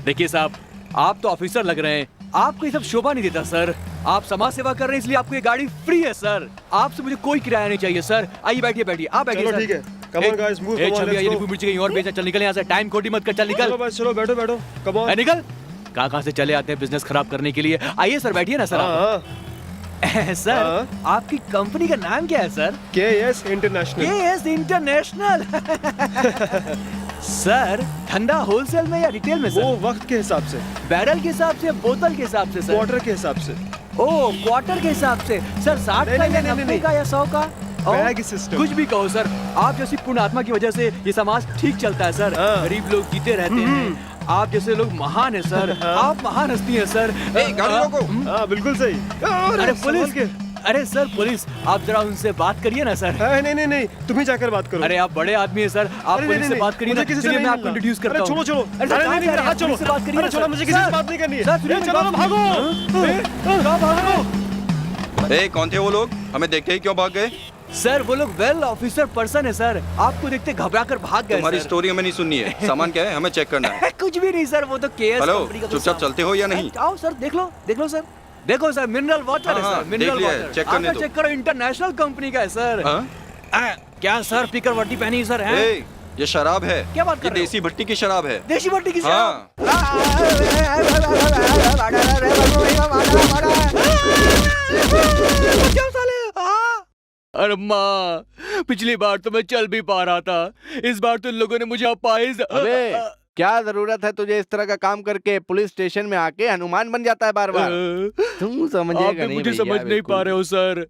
देखिए साहब, आप तो ऑफिसर लग रहे हैं, आपको ये सब शोभा नहीं देता सर। आप समाज सेवा कर रहे हैं इसलिए आपको ये गाड़ी फ्री है सर। आपसे मुझे कोई किराया नहीं चाहिए सर। आइए बैठिए बैठिए, आप बैठिए। चलो ठीक है, come on guys, move, come on, let's go. मिर्ची कहीं और बेचा, चल निकल यहाँ से, टाइम खोटी मत कर, चल निकल। चलो बस, चलो बैठो बैठो, कम ऑन। निकल। कहाँ से चले आते हैं बिजनेस खराब करने के लिए। आइए सर, बैठिए ना सर। सर आपकी कंपनी का नाम क्या है sir? KS international. KS international. Sir ठंडा होलसेल में या रिटेल में सर? वो वक्त के हिसाब से, बैरल के हिसाब से, बोतल के हिसाब से सर? क्वार्टर के हिसाब से। ओह क्वार्टर के हिसाब से सर, 60 का या 90 का या 100 का? Bag system. कुछ भी कहो सर, आप जैसी पुण्यात्मा की वजह से ये समाज ठीक चलता है सर। गरीब लोग जीते रहते हैं, आप जैसे लोग महान है सर। आप महान हस्ती है सर। गाड़ी रोको। बिल्कुल सही। अरे पुलिस, अरे सर पुलिस, आप जरा उनसे बात करिए ना सर। नहीं नहीं नहीं, तुम ही जाकर बात करो। अरे आप बड़े आदमी हैं सर, आप पुलिस से बात करिए ना। चलिए मैं आपको इंट्रोड्यूस करता हूं। छोड़ो छोड़ो, अरे नहीं नहीं, हाथ छोड़ो, बात करिए। छोड़ो, मुझे किसी से बात नहीं करनी है। चलो भागो। ए कौन थे वो लोग? हमें देखते ही क्यों भाग गए? सर वो लोग वेल ऑफिसर पर्सन है सर, आपको देखते घबरा कर भाग गए। तुम्हारी स्टोरी हमें नहीं सुननी है, सामान क्या है हमें चेक करना है। कुछ भी नहीं सर, वो तो केएस कंपनी का। चुपचाप चलते हो या नहीं? आओ सर, देख लो सर, देखो सर, मिनरल वाटर है सर, मिनरल वाटर। चेक करने दो। चेक करो, इंटरनेशनल कंपनी का है सर। क्या सर पीकर वर्दी पहनी सर है? ये शराब है। क्या बात कर रहे हो? देसी भट्टी की शराब है। देसी भट्टी की शराब? अरे माँ, पिछली बार तो मैं चल भी पा रहा था, इस बार तो इन लोगों ने मुझे अपाहिज। अबे क्या जरूरत है तुझे इस तरह का काम करके? पुलिस स्टेशन में आके हनुमान बन जाता है बार बार। तुम समझेगा नहीं, मुझे समझ नहीं पा रहे हो सर।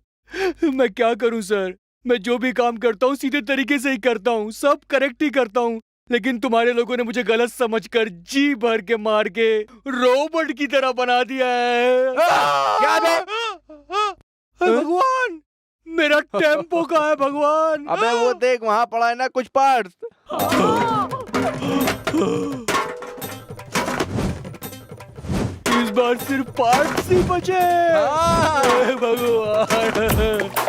मैं क्या करूं सर, मैं जो भी काम करता हूँ सीधे तरीके से ही करता हूँ, सब करेक्ट ही करता हूँ, लेकिन तुम्हारे लोगों ने मुझे गलत समझकर जी भर के मार के रोबोट की तरह बना दिया है। क्या बे? भगवान, मेरा टेम्पो कहाँ है भगवान? अबे वो देख, वहाँ पड़ा है ना कुछ पार्ट्स। इस बार सिर्फ पार्ट्स ही बचे। भगवान।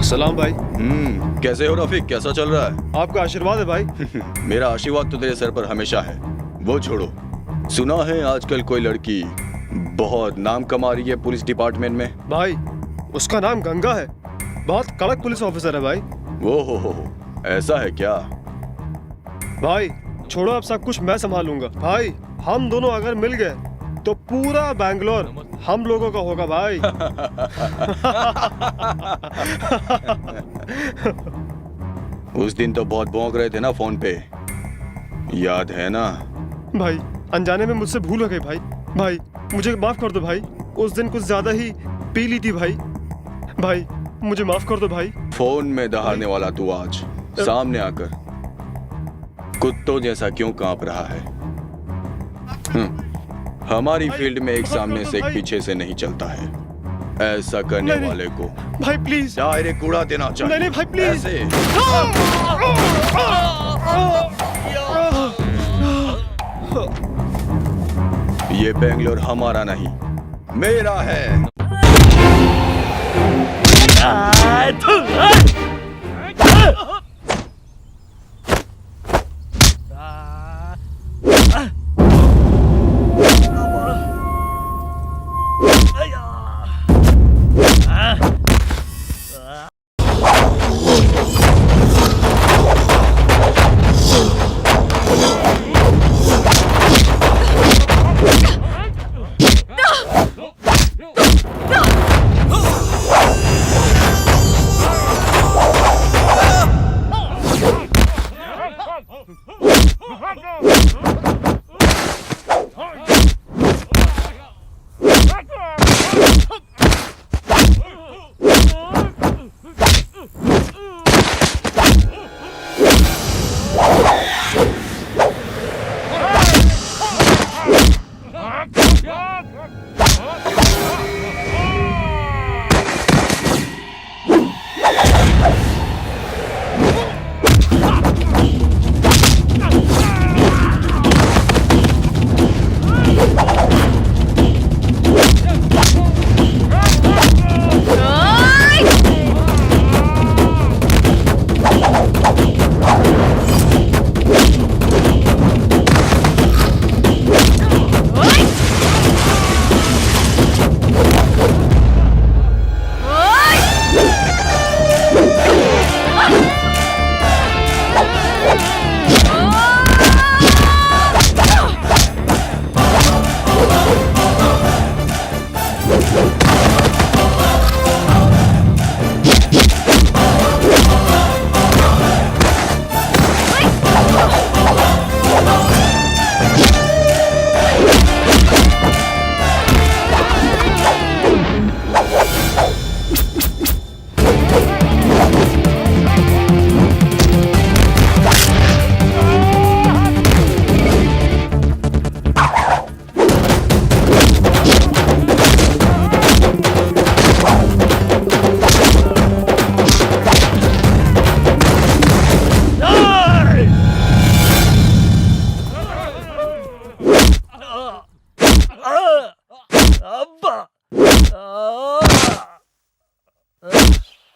सलाम भाई। कैसे हो रफीक, कैसा चल रहा है? आपका आशीर्वाद है भाई। मेरा आशीर्वाद तो तेरे सर पर हमेशा है, वो छोड़ो। सुना है आजकल कोई लड़की बहुत नाम कमा रही है पुलिस डिपार्टमेंट में। भाई उसका नाम गंगा है, बहुत कड़क पुलिस ऑफिसर है भाई। वो हो, ऐसा है क्या? भाई छोड़ो, अब सब कुछ मैं संभालूंगा। भाई हम दोनों अगर मिल गए तो पूरा बैंगलोर हम लोगों का होगा भाई। उस दिन तो बहुत भौंक रहे थे ना फोन पे, याद है ना? भाई अनजाने में मुझसे भूल हो गई भाई। भाई मुझे माफ कर दो भाई, उस दिन कुछ ज्यादा ही पी ली थी भाई। भाई मुझे माफ कर दो भाई। फोन में दहाड़ने वाला तू आज सामने आकर कुत्तों जैसा क्यों कांप रहा है? हमारी फील्ड में एक सामने से एक पीछे से नहीं चलता है। ऐसा करने वाले को भाई प्लीज डायरेक्ट कूड़ा देना चाहिए। नहीं भाई प्लीज। ऐसे। ये बेंगलोर हमारा नहीं, मेरा है।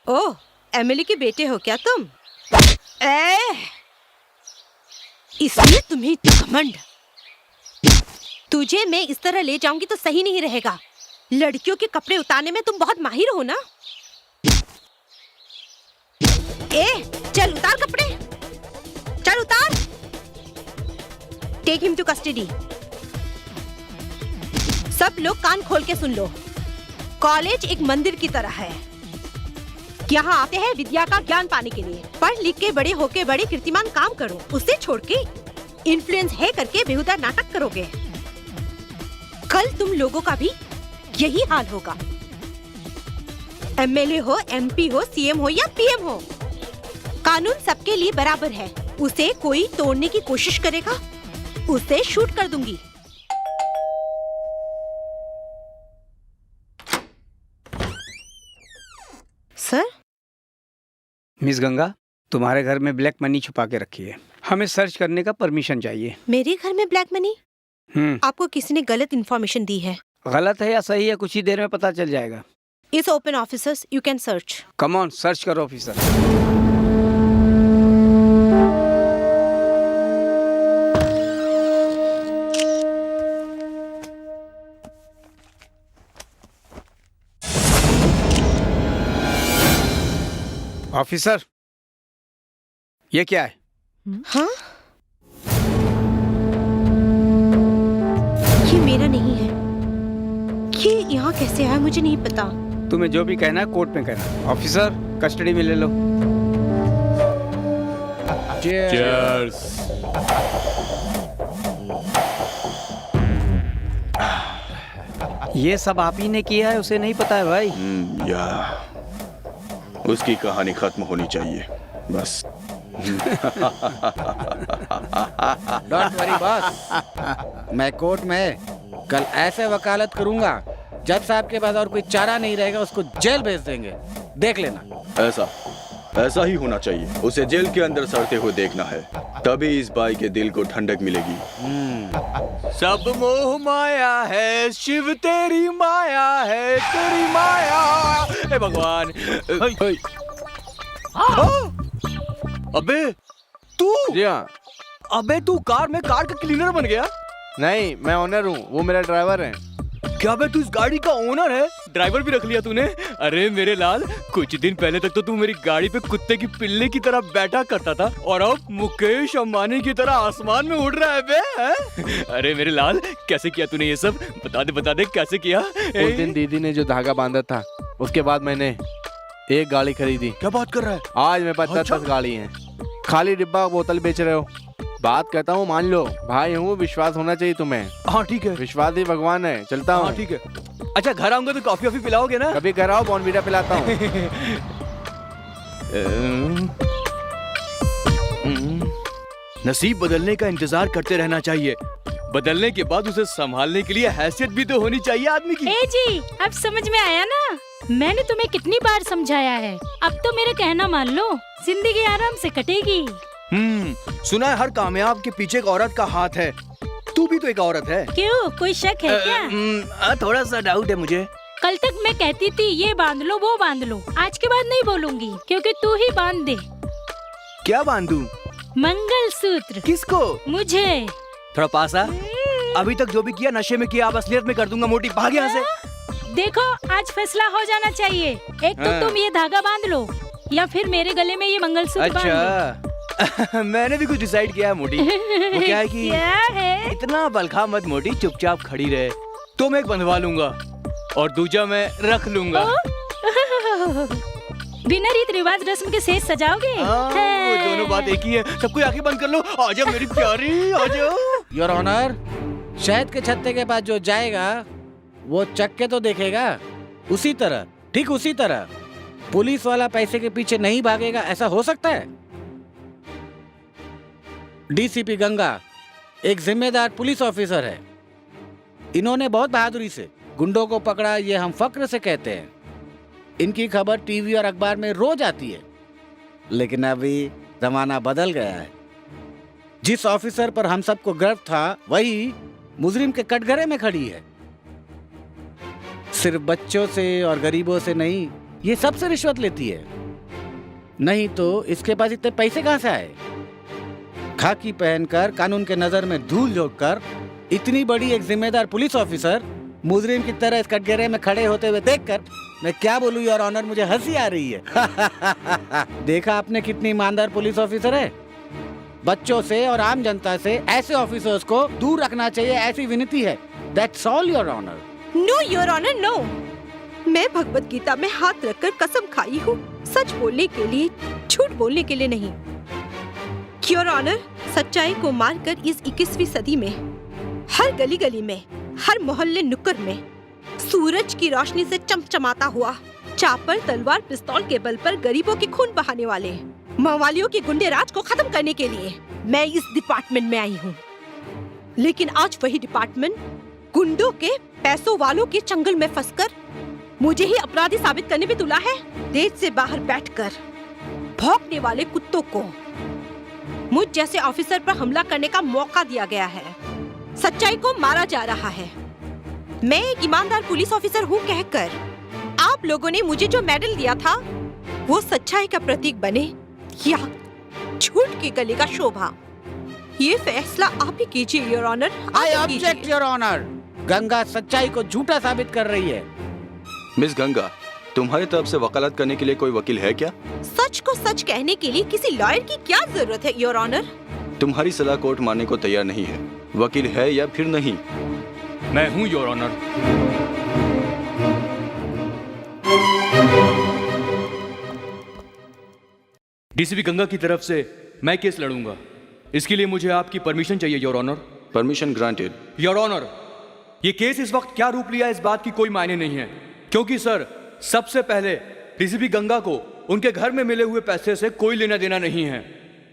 ओह, एमिली के बेटे हो क्या तुम? इसलिए तुम्हें घमंड। तुझे मैं इस तरह ले जाऊंगी तो सही नहीं रहेगा। लड़कियों के कपड़े उतारने में तुम बहुत माहिर हो ना? चल उतार कपड़े, चल उतार। Take him to custody. सब लोग कान खोल के सुन लो। कॉलेज एक मंदिर की तरह है। यहाँ आते हैं विद्या का ज्ञान पाने के लिए। पढ़ लिख के बड़े होके बड़े कीर्तिमान काम करो, उसे छोड़ के इन्फ्लुएंस है करके बेहुदा नाटक करोगे। कल तुम लोगों का भी यही हाल होगा। एमएलए हो, एमपी हो, सीएम हो या पीएम हो, कानून सबके लिए बराबर है। उसे कोई तोड़ने की कोशिश करेगा, उसे शूट कर दूंगी। सर? मिस गंगा, तुम्हारे घर में ब्लैक मनी छुपा के रखी है, हमें सर्च करने का परमिशन चाहिए। मेरे घर में ब्लैक मनी? आपको किसी ने गलत इन्फॉर्मेशन दी है। गलत है या सही है कुछ ही देर में पता चल जाएगा। इस open officers, you can search. Come on, search करो ऑफिसर। ऑफिसर, ये क्या है? हाँ? ये मेरा नहीं है। ये यहाँ कैसे आया मुझे नहीं पता। तुम्हें जो भी कहना है कोर्ट में कहना। ऑफिसर, कस्टडी में ले लो। Cheers. ये सब आप ही ने किया है, उसे नहीं पता है भाई। या उसकी कहानी खत्म होनी चाहिए बस। डोंट वरी बॉस, मैं कोर्ट में कल ऐसे वकालत करूंगा, जज साहब के पास और कोई चारा नहीं रहेगा, उसको जेल भेज देंगे, देख लेना। ऐसा ही होना चाहिए। उसे जेल के अंदर सड़ते हुए देखना है, तभी इस भाई के दिल को ठंडक मिलेगी। सब मोह माया है, शिव तेरी माया है, तेरी माया। हे भगवान। अबे तू? जी हाँ। अबे तू कार में कार का क्लीनर बन गया? नहीं, मैं ओनर हूँ, वो मेरा ड्राइवर है। क्या बे तू इस गाड़ी का ओनर है? ड्राइवर भी रख लिया तूने? अरे मेरे लाल, कुछ दिन पहले तक तो तू मेरी गाड़ी पे कुत्ते की पिल्ले की तरह बैठा करता था, और अब मुकेश अंबानी की तरह आसमान में उड़ रहा है बे, हैं? अरे मेरे लाल, कैसे किया तूने ये सब? बता दे कैसे किया? उस दिन दीदी ने जो धागा बांधा था, उसके बाद मैंने एक गाड़ी खरीदी। क्या बात कर रहा है? आज मेरे पास 10 गाड़ी हैं। खाली डिब्बा बोतल बेच रहे हो? बात कहता हूँ मान लो, भाई हूँ, विश्वास होना चाहिए तुम्हें। हाँ ठीक है। विश्वास ही भगवान है, चलता हूँ। हाँ ठीक है। अच्छा घर आऊंगा तो कॉफी वॉफी पिलाओगे ना? कभी घर आओ, बॉर्नवीटा पिलाता हूँ। नसीब बदलने का इंतजार करते रहना चाहिए, बदलने के बाद उसे संभालने के लिए हैसियत भी तो होनी चाहिए आदमी की। ए जी, अब समझ में आया ना? मैंने तुम्हें कितनी बार समझाया है, अब तो मेरा कहना मान लो, जिंदगी आराम से कटेगी। सुना है हर कामयाब के पीछे एक औरत का हाथ है, तू भी तो एक औरत है। क्यों, कोई शक है क्या? थोड़ा सा डाउट है मुझे। कल तक मैं कहती थी ये बांध लो वो बांध लो, आज के बाद नहीं बोलूंगी, क्योंकि तू ही बांध दे। क्या बांधू? मंगलसूत्र। किसको? मुझे। थोड़ा पास आ। अभी तक जो भी किया नशे में किया, अब असलियत में कर दूंगा। मोटी भाग यहाँ से। देखो आज फैसला हो जाना चाहिए, एक तो तुम ये धागा बांध लो, या फिर मेरे गले में ये मंगलसूत्र बांध लो। मैंने भी कुछ डिसाइड किया है मोटी। वो क्या है कि क्या है? इतना बलखा मत मोटी, चुपचाप खड़ी रहे। तो मैं एक बंधवा लूंगा और दूजा मैं रख लूंगा। बिना रीत रिवाज रस्म के सेज सजाओगे? वो दोनों बात एक ही है। सबको आंखें बंद कर लो। आजा मेरी प्यारी, आजा। योर ऑनर, शहद के छत्ते के पास जो जाएगा वो चक्के तो देखेगा, उसी तरह, ठीक उसी तरह पुलिस वाला पैसे के पीछे नहीं भागेगा। ऐसा हो सकता है? डीसीपी गंगा एक जिम्मेदार पुलिस ऑफिसर है। इन्होंने बहुत बहादुरी से गुंडों को पकड़ा, ये हम फक्र से कहते हैं। इनकी खबर टीवी और अखबार में रोज आती है। लेकिन अभी जमाना बदल गया है। जिस ऑफिसर पर हम सबको गर्व था, वही मुजरिम के कटघरे में खड़ी है। सिर्फ बच्चों से और गरीबों से नहीं, ये सबसे रिश्वत लेती है। नहीं तो इसके पास इतने पैसे कहां से आए? खाकी पहनकर, कानून के नजर में धूल झोंककर, इतनी बड़ी एक जिम्मेदार पुलिस ऑफिसर मुजरिम की तरह इस कटघरे में खड़े होते हुए देखकर मैं क्या बोलूं योर ऑनर, मुझे हंसी आ रही है। देखा आपने कितनी ईमानदार पुलिस ऑफिसर है। बच्चों से और आम जनता से ऐसे ऑफिसर्स को दूर रखना चाहिए, ऐसी विनती है। That's all your honour. No your honour, no. मैं भगवत गीता में हाथ रखकर कसम खाई हूँ, सच बोलने के लिए, झूठ बोलने के लिए नहीं। योर ऑनर, सच्चाई को मारकर इस 21वीं सदी में हर गली गली में, हर मोहल्ले नुक्कड़ में सूरज की रोशनी से चमचमाता हुआ, चापर, तलवार, पिस्तौल के बल पर गरीबों के खून बहाने वाले मवालियों के गुंडे राज को खत्म करने के लिए मैं इस डिपार्टमेंट में आई हूँ। लेकिन आज वही डिपार्टमेंट गुंडों के, पैसों वालों के चंगुल में फंसकर मुझे ही अपराधी साबित करने में तुला है। देश से बाहर बैठकर भौंकने वाले कुत्तों को मुझ जैसे ऑफिसर पर हमला करने का मौका दिया गया है। सच्चाई को मारा जा रहा है। मैं एक ईमानदार पुलिस ऑफिसर हूँ कहकर आप लोगों ने मुझे जो मेडल दिया था, वो सच्चाई का प्रतीक बने या झूठ के गले का शोभा, ये फैसला आप ही कीजिए your honour. I object your honour. Ganga सच्चाई को झूठा साबित कर रही है। मिस गंगा, तुम्हारी तरफ से वकालत करने के लिए कोई वकील है क्या? सच को सच कहने के लिए किसी लॉयर की क्या जरूरत है, योर ऑनर? तुम्हारी सलाह कोर्ट मानने को तैयार नहीं है। वकील है या फिर नहीं? मैं हूं योर ऑनर। डीसीपी गंगा की तरफ से मैं केस लड़ूंगा। इसके लिए मुझे आपकी परमिशन चाहिए your honour. Permission granted. Your honour, ये केस इस वक्त क्या रूप लिया इस बात की कोई मायने नहीं है, क्योंकि सर सबसे पहले डीसीपी गंगा को उनके घर में मिले हुए पैसे से कोई लेना देना नहीं है,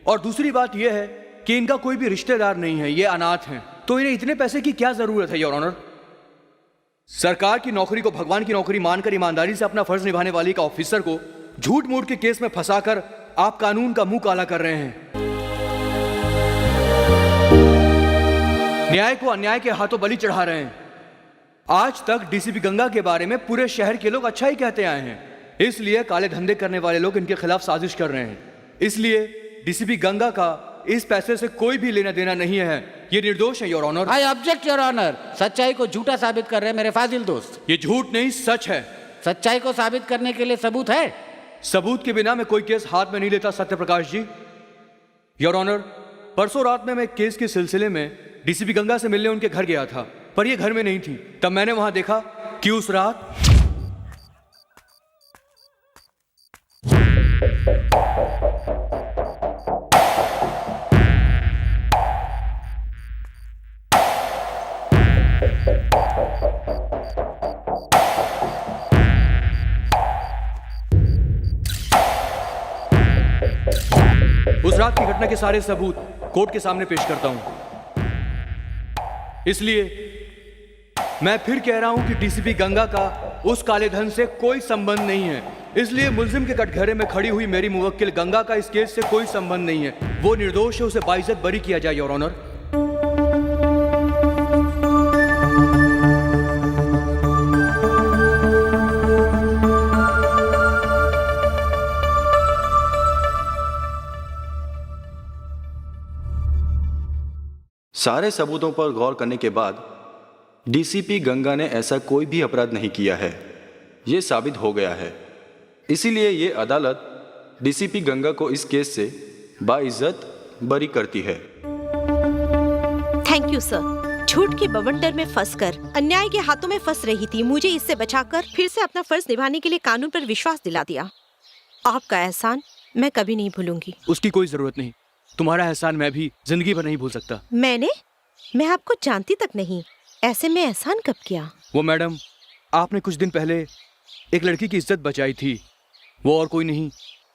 और दूसरी बात यह है कि इनका कोई भी रिश्तेदार नहीं है, ये अनाथ हैं, तो इन्हें इतने पैसे की क्या जरूरत है योर ऑनर। सरकार की नौकरी को भगवान की नौकरी मानकर ईमानदारी से अपना फर्ज निभाने वाली एक ऑफिसर को झूठ मूठ के केस में फंसाकर आप कानून का मुंह काला कर रहे हैं। न्याय को अन्याय के हाथों बलि चढ़ा रहे हैं। आज तक डीसीपी गंगा के बारे में पूरे शहर के लोग अच्छा ही कहते आए हैं, इसलिए काले धंधे करने वाले लोग इनके खिलाफ साजिश कर रहे हैं। इसलिए डीसीपी गंगा का इस पैसे से कोई भी लेना देना नहीं है, ये निर्दोष है your honour. I object your honour. सच्चाई को झूठा साबित कर रहे हैं मेरे फाजिल दोस्त। ये झूठ नहीं सच है। सच्चाई को साबित करने के लिए सबूत है? सबूत के बिना मैं कोई केस हाथ में नहीं लेता सत्य प्रकाश जी। योर ऑनर, परसों रात में मैं केस के सिलसिले में डीसीपी गंगा से मिलने उनके घर गया था, पर ये घर में नहीं थी। तब मैंने वहां देखा कि उस रात की घटना के सारे सबूत कोर्ट के सामने पेश करता हूं। इसलिए मैं फिर कह रहा हूं कि डीसीपी गंगा का उस काले धन से कोई संबंध नहीं है। इसलिए मुल्जिम के कटघरे में खड़ी हुई मेरी मुवक्किल गंगा का इस केस से कोई संबंध नहीं है। वो निर्दोष है, उसे बाइज्जत बरी किया जाए योर ऑनर। सारे सबूतों पर गौर करने के बाद डीसीपी गंगा ने ऐसा कोई भी अपराध नहीं किया है, ये साबित हो गया है। इसीलिए ये अदालत डीसीपी गंगा को इस केस से बाइज्जत बरी करती है। Thank you sir. झूठ के बवंडर में फंसकर अन्याय के हाथों में फंस रही थी, मुझे इससे बचाकर फिर से अपना फर्ज निभाने के लिए कानून पर विश्वास दिला दिया। आपका एहसान मैं कभी नहीं भूलूंगी। उसकी कोई जरूरत नहीं, तुम्हारा एहसान मैं भी जिंदगी भर नहीं भूल सकता। मैं आपको जानती तक नहीं, ऐसे में एहसान कब किया? वो मैडम, आपने कुछ दिन पहले एक लड़की की इज्जत बचाई थी, वो और कोई नहीं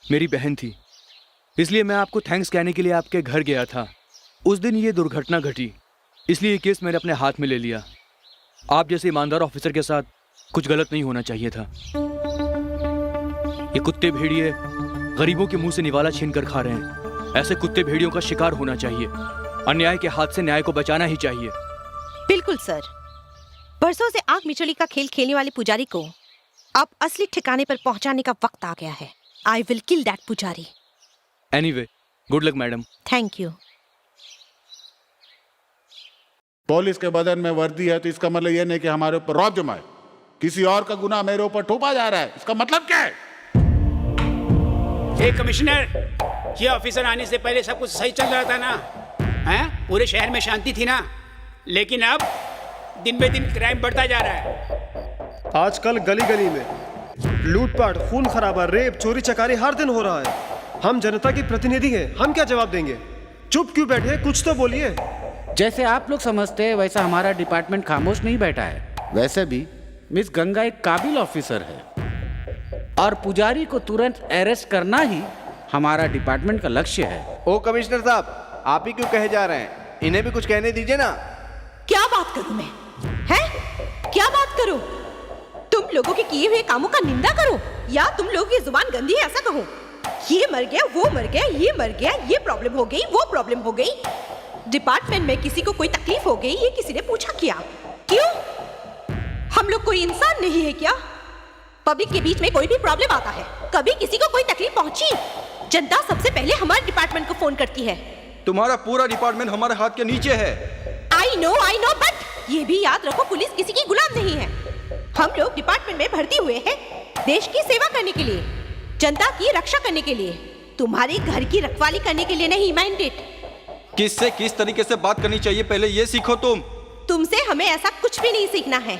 मेरी बहन थी। इसलिए मैं आपको थैंक्स कहने के लिए आपके घर गया था। उस दिन ये दुर्घटना घटी, इसलिए ये केस मैंने अपने हाथ में ले लिया। आप जैसे ईमानदार ऑफिसर के साथ कुछ गलत नहीं होना चाहिए था। ये कुत्ते भेड़िए गरीबों के मुंह से निवाला छीन कर खा रहे हैं। ऐसे कुत्ते भेड़ियों का शिकार होना चाहिए। अन्याय के हाथ से न्याय को बचाना ही चाहिए। बिल्कुल सर। बरसों से आग मिचोली का खेल खेलने वाले पुजारी को अब असली ठिकाने पर पहुंचाने का वक्त आ गया है। आई विल किल दैट पुजारी। Anyway, good luck madam. Thank you. Police के बदन में वर्दी है तो इसका मतलब यह नहीं कि हमारे ऊपर रौब जमाए। किसी और का गुनाह मेरे ऊपर थोपा जा रहा है, इसका मतलब क्या है? कमिश्नर, ये ऑफिसर आने से पहले सब कुछ सही चल रहा था ना? हैं? पूरे शहर में शांति थी ना? लेकिन अब दिन बे दिन क्राइम बढ़ता जा रहा है। आजकल गली गली में लूटपाट, खून खराबा, रेप, चोरी चकारी हर दिन हो रहा है। हम जनता के प्रतिनिधि हैं, हम क्या जवाब देंगे? चुप क्यों बैठे, कुछ तो बोलिए। जैसे आप लोग समझते हैं वैसा हमारा डिपार्टमेंट खामोश नहीं बैठा है। वैसे भी मिस गंगा एक काबिल ऑफिसर है और पुजारी को तुरंत अरेस्ट करना ही हमारा डिपार्टमेंट का लक्ष्य है। ओ कमिश्नर साहब, आप ही क्यों कहे जा रहे हैं? इन्हें भी कुछ कहने दीजिए ना। क्या बात करूं मैं? हैं? क्या बात करूं? तुम लोगों के किए हुए कामों का निंदा करो या तुम लोगों की जुबान गंदी है ऐसा कहो? ये मर गया, वो मर गया, ये मर गया, ये प्रॉब्लम हो गई, वो प्रॉब्लम हो गई। डिपार्टमेंट में किसी को कोई तकलीफ हो गई, ये किसी ने पूछा क्या? क्यों? हम लोग कोई इंसान नहीं है क्या? पब्लिक के बीच में कोई भी प्रॉब्लम आता है, कभी किसी को कोई तकलीफ पहुंची, जनता सबसे पहले हमारे डिपार्टमेंट को फोन करती है। तुम्हारा पूरा डिपार्टमेंट हमारे हाथ के नीचे है। आई नो, बट ये भी याद रखो पुलिस किसी की गुलाम नहीं है। हम लोग डिपार्टमेंट में भर्ती हुए हैं देश की सेवा करने के लिए, जनता की रक्षा करने के लिए, तुम्हारे घर की रखवाली करने के लिए नहीं। माइंडेड। किससे किस तरीके से बात करनी चाहिए पहले ये सीखो तुम। तुमसे हमें ऐसा कुछ भी नहीं सीखना है,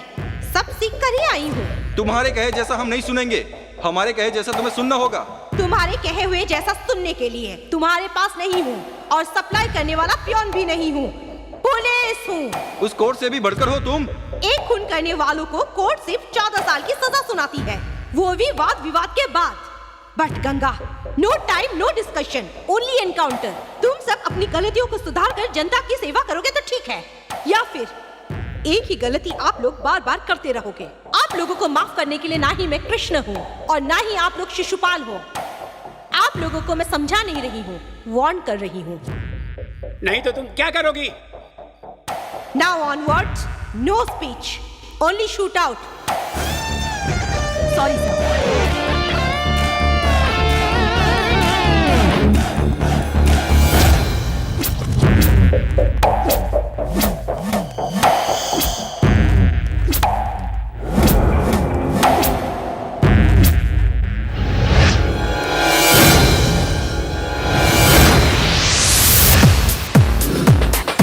सब सीख कर ही आई हूँ। तुम्हारे कहे जैसा हम नहीं सुनेंगे, हमारे कहे जैसा तुम्हें सुनना होगा। तुम्हारे कहे हुए जैसा सुनने के लिए तुम्हारे पास नहीं हूँ, और सप्लाई करने वाला पियोन भी नहीं हूँ, पुलिस हूँ। उस कोर्ट से भी बढ़कर हो तुम। एक खून करने वालों को कोर्ट सिर्फ 14 साल की सजा सुनाती है, वो भी वाद विवाद के बाद। But Ganga, no time no discussion, only encounter. तुम सब अपनी गलतियों को सुधार कर जनता की सेवा करोगे तो ठीक है, या फिर एक ही गलती आप लोग बार बार करते रहोगे। आप लोगों को माफ करने के लिए ना ही मैं कृष्ण हूँ और ना ही आप लोग शिशुपाल हो। आप लोगों को मैं समझा नहीं रही हूँ, वार्न कर रही हूँ। नहीं तो तुम क्या करोगी? Now onwards, no speech, only shoot out. Sorry sir.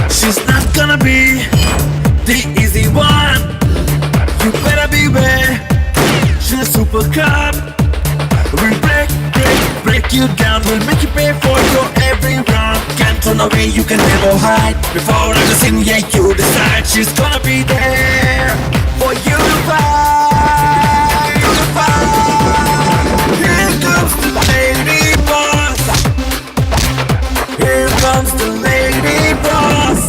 She's not gonna be the easy one. You better beware. She's a super cop. We'll break you down. We'll make you pay for your every wrong. Can't run away, you can never hide. Before everything, yeah, you decide. She's gonna be there for you to fight. Here comes the lady boss. Here comes the lady boss.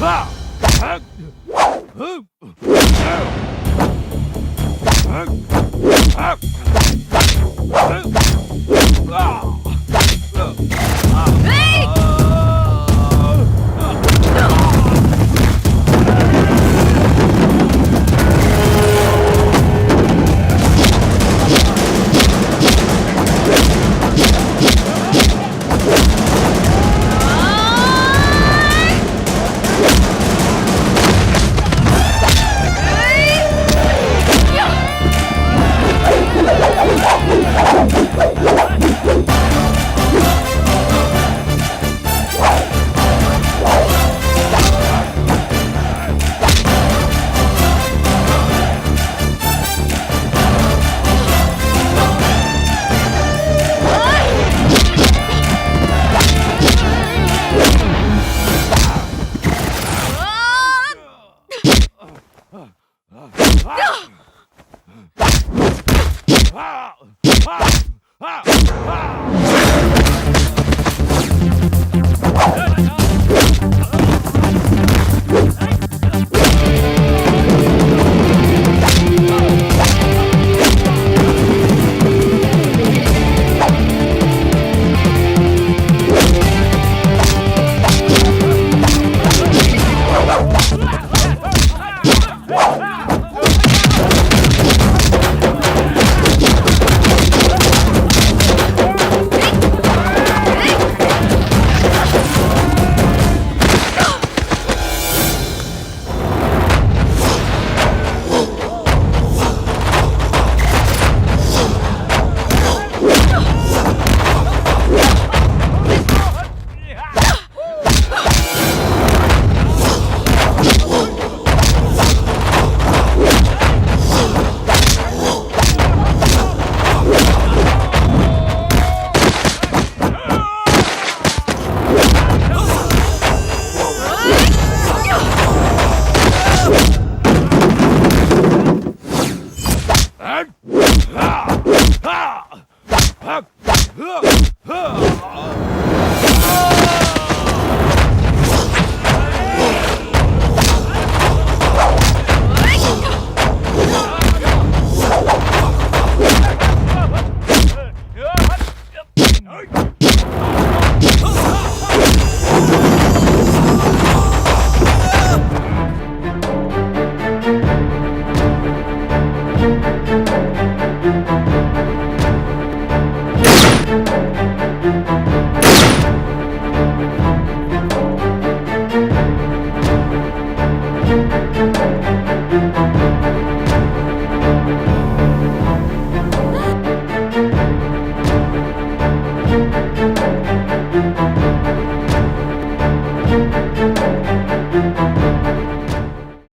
Ah!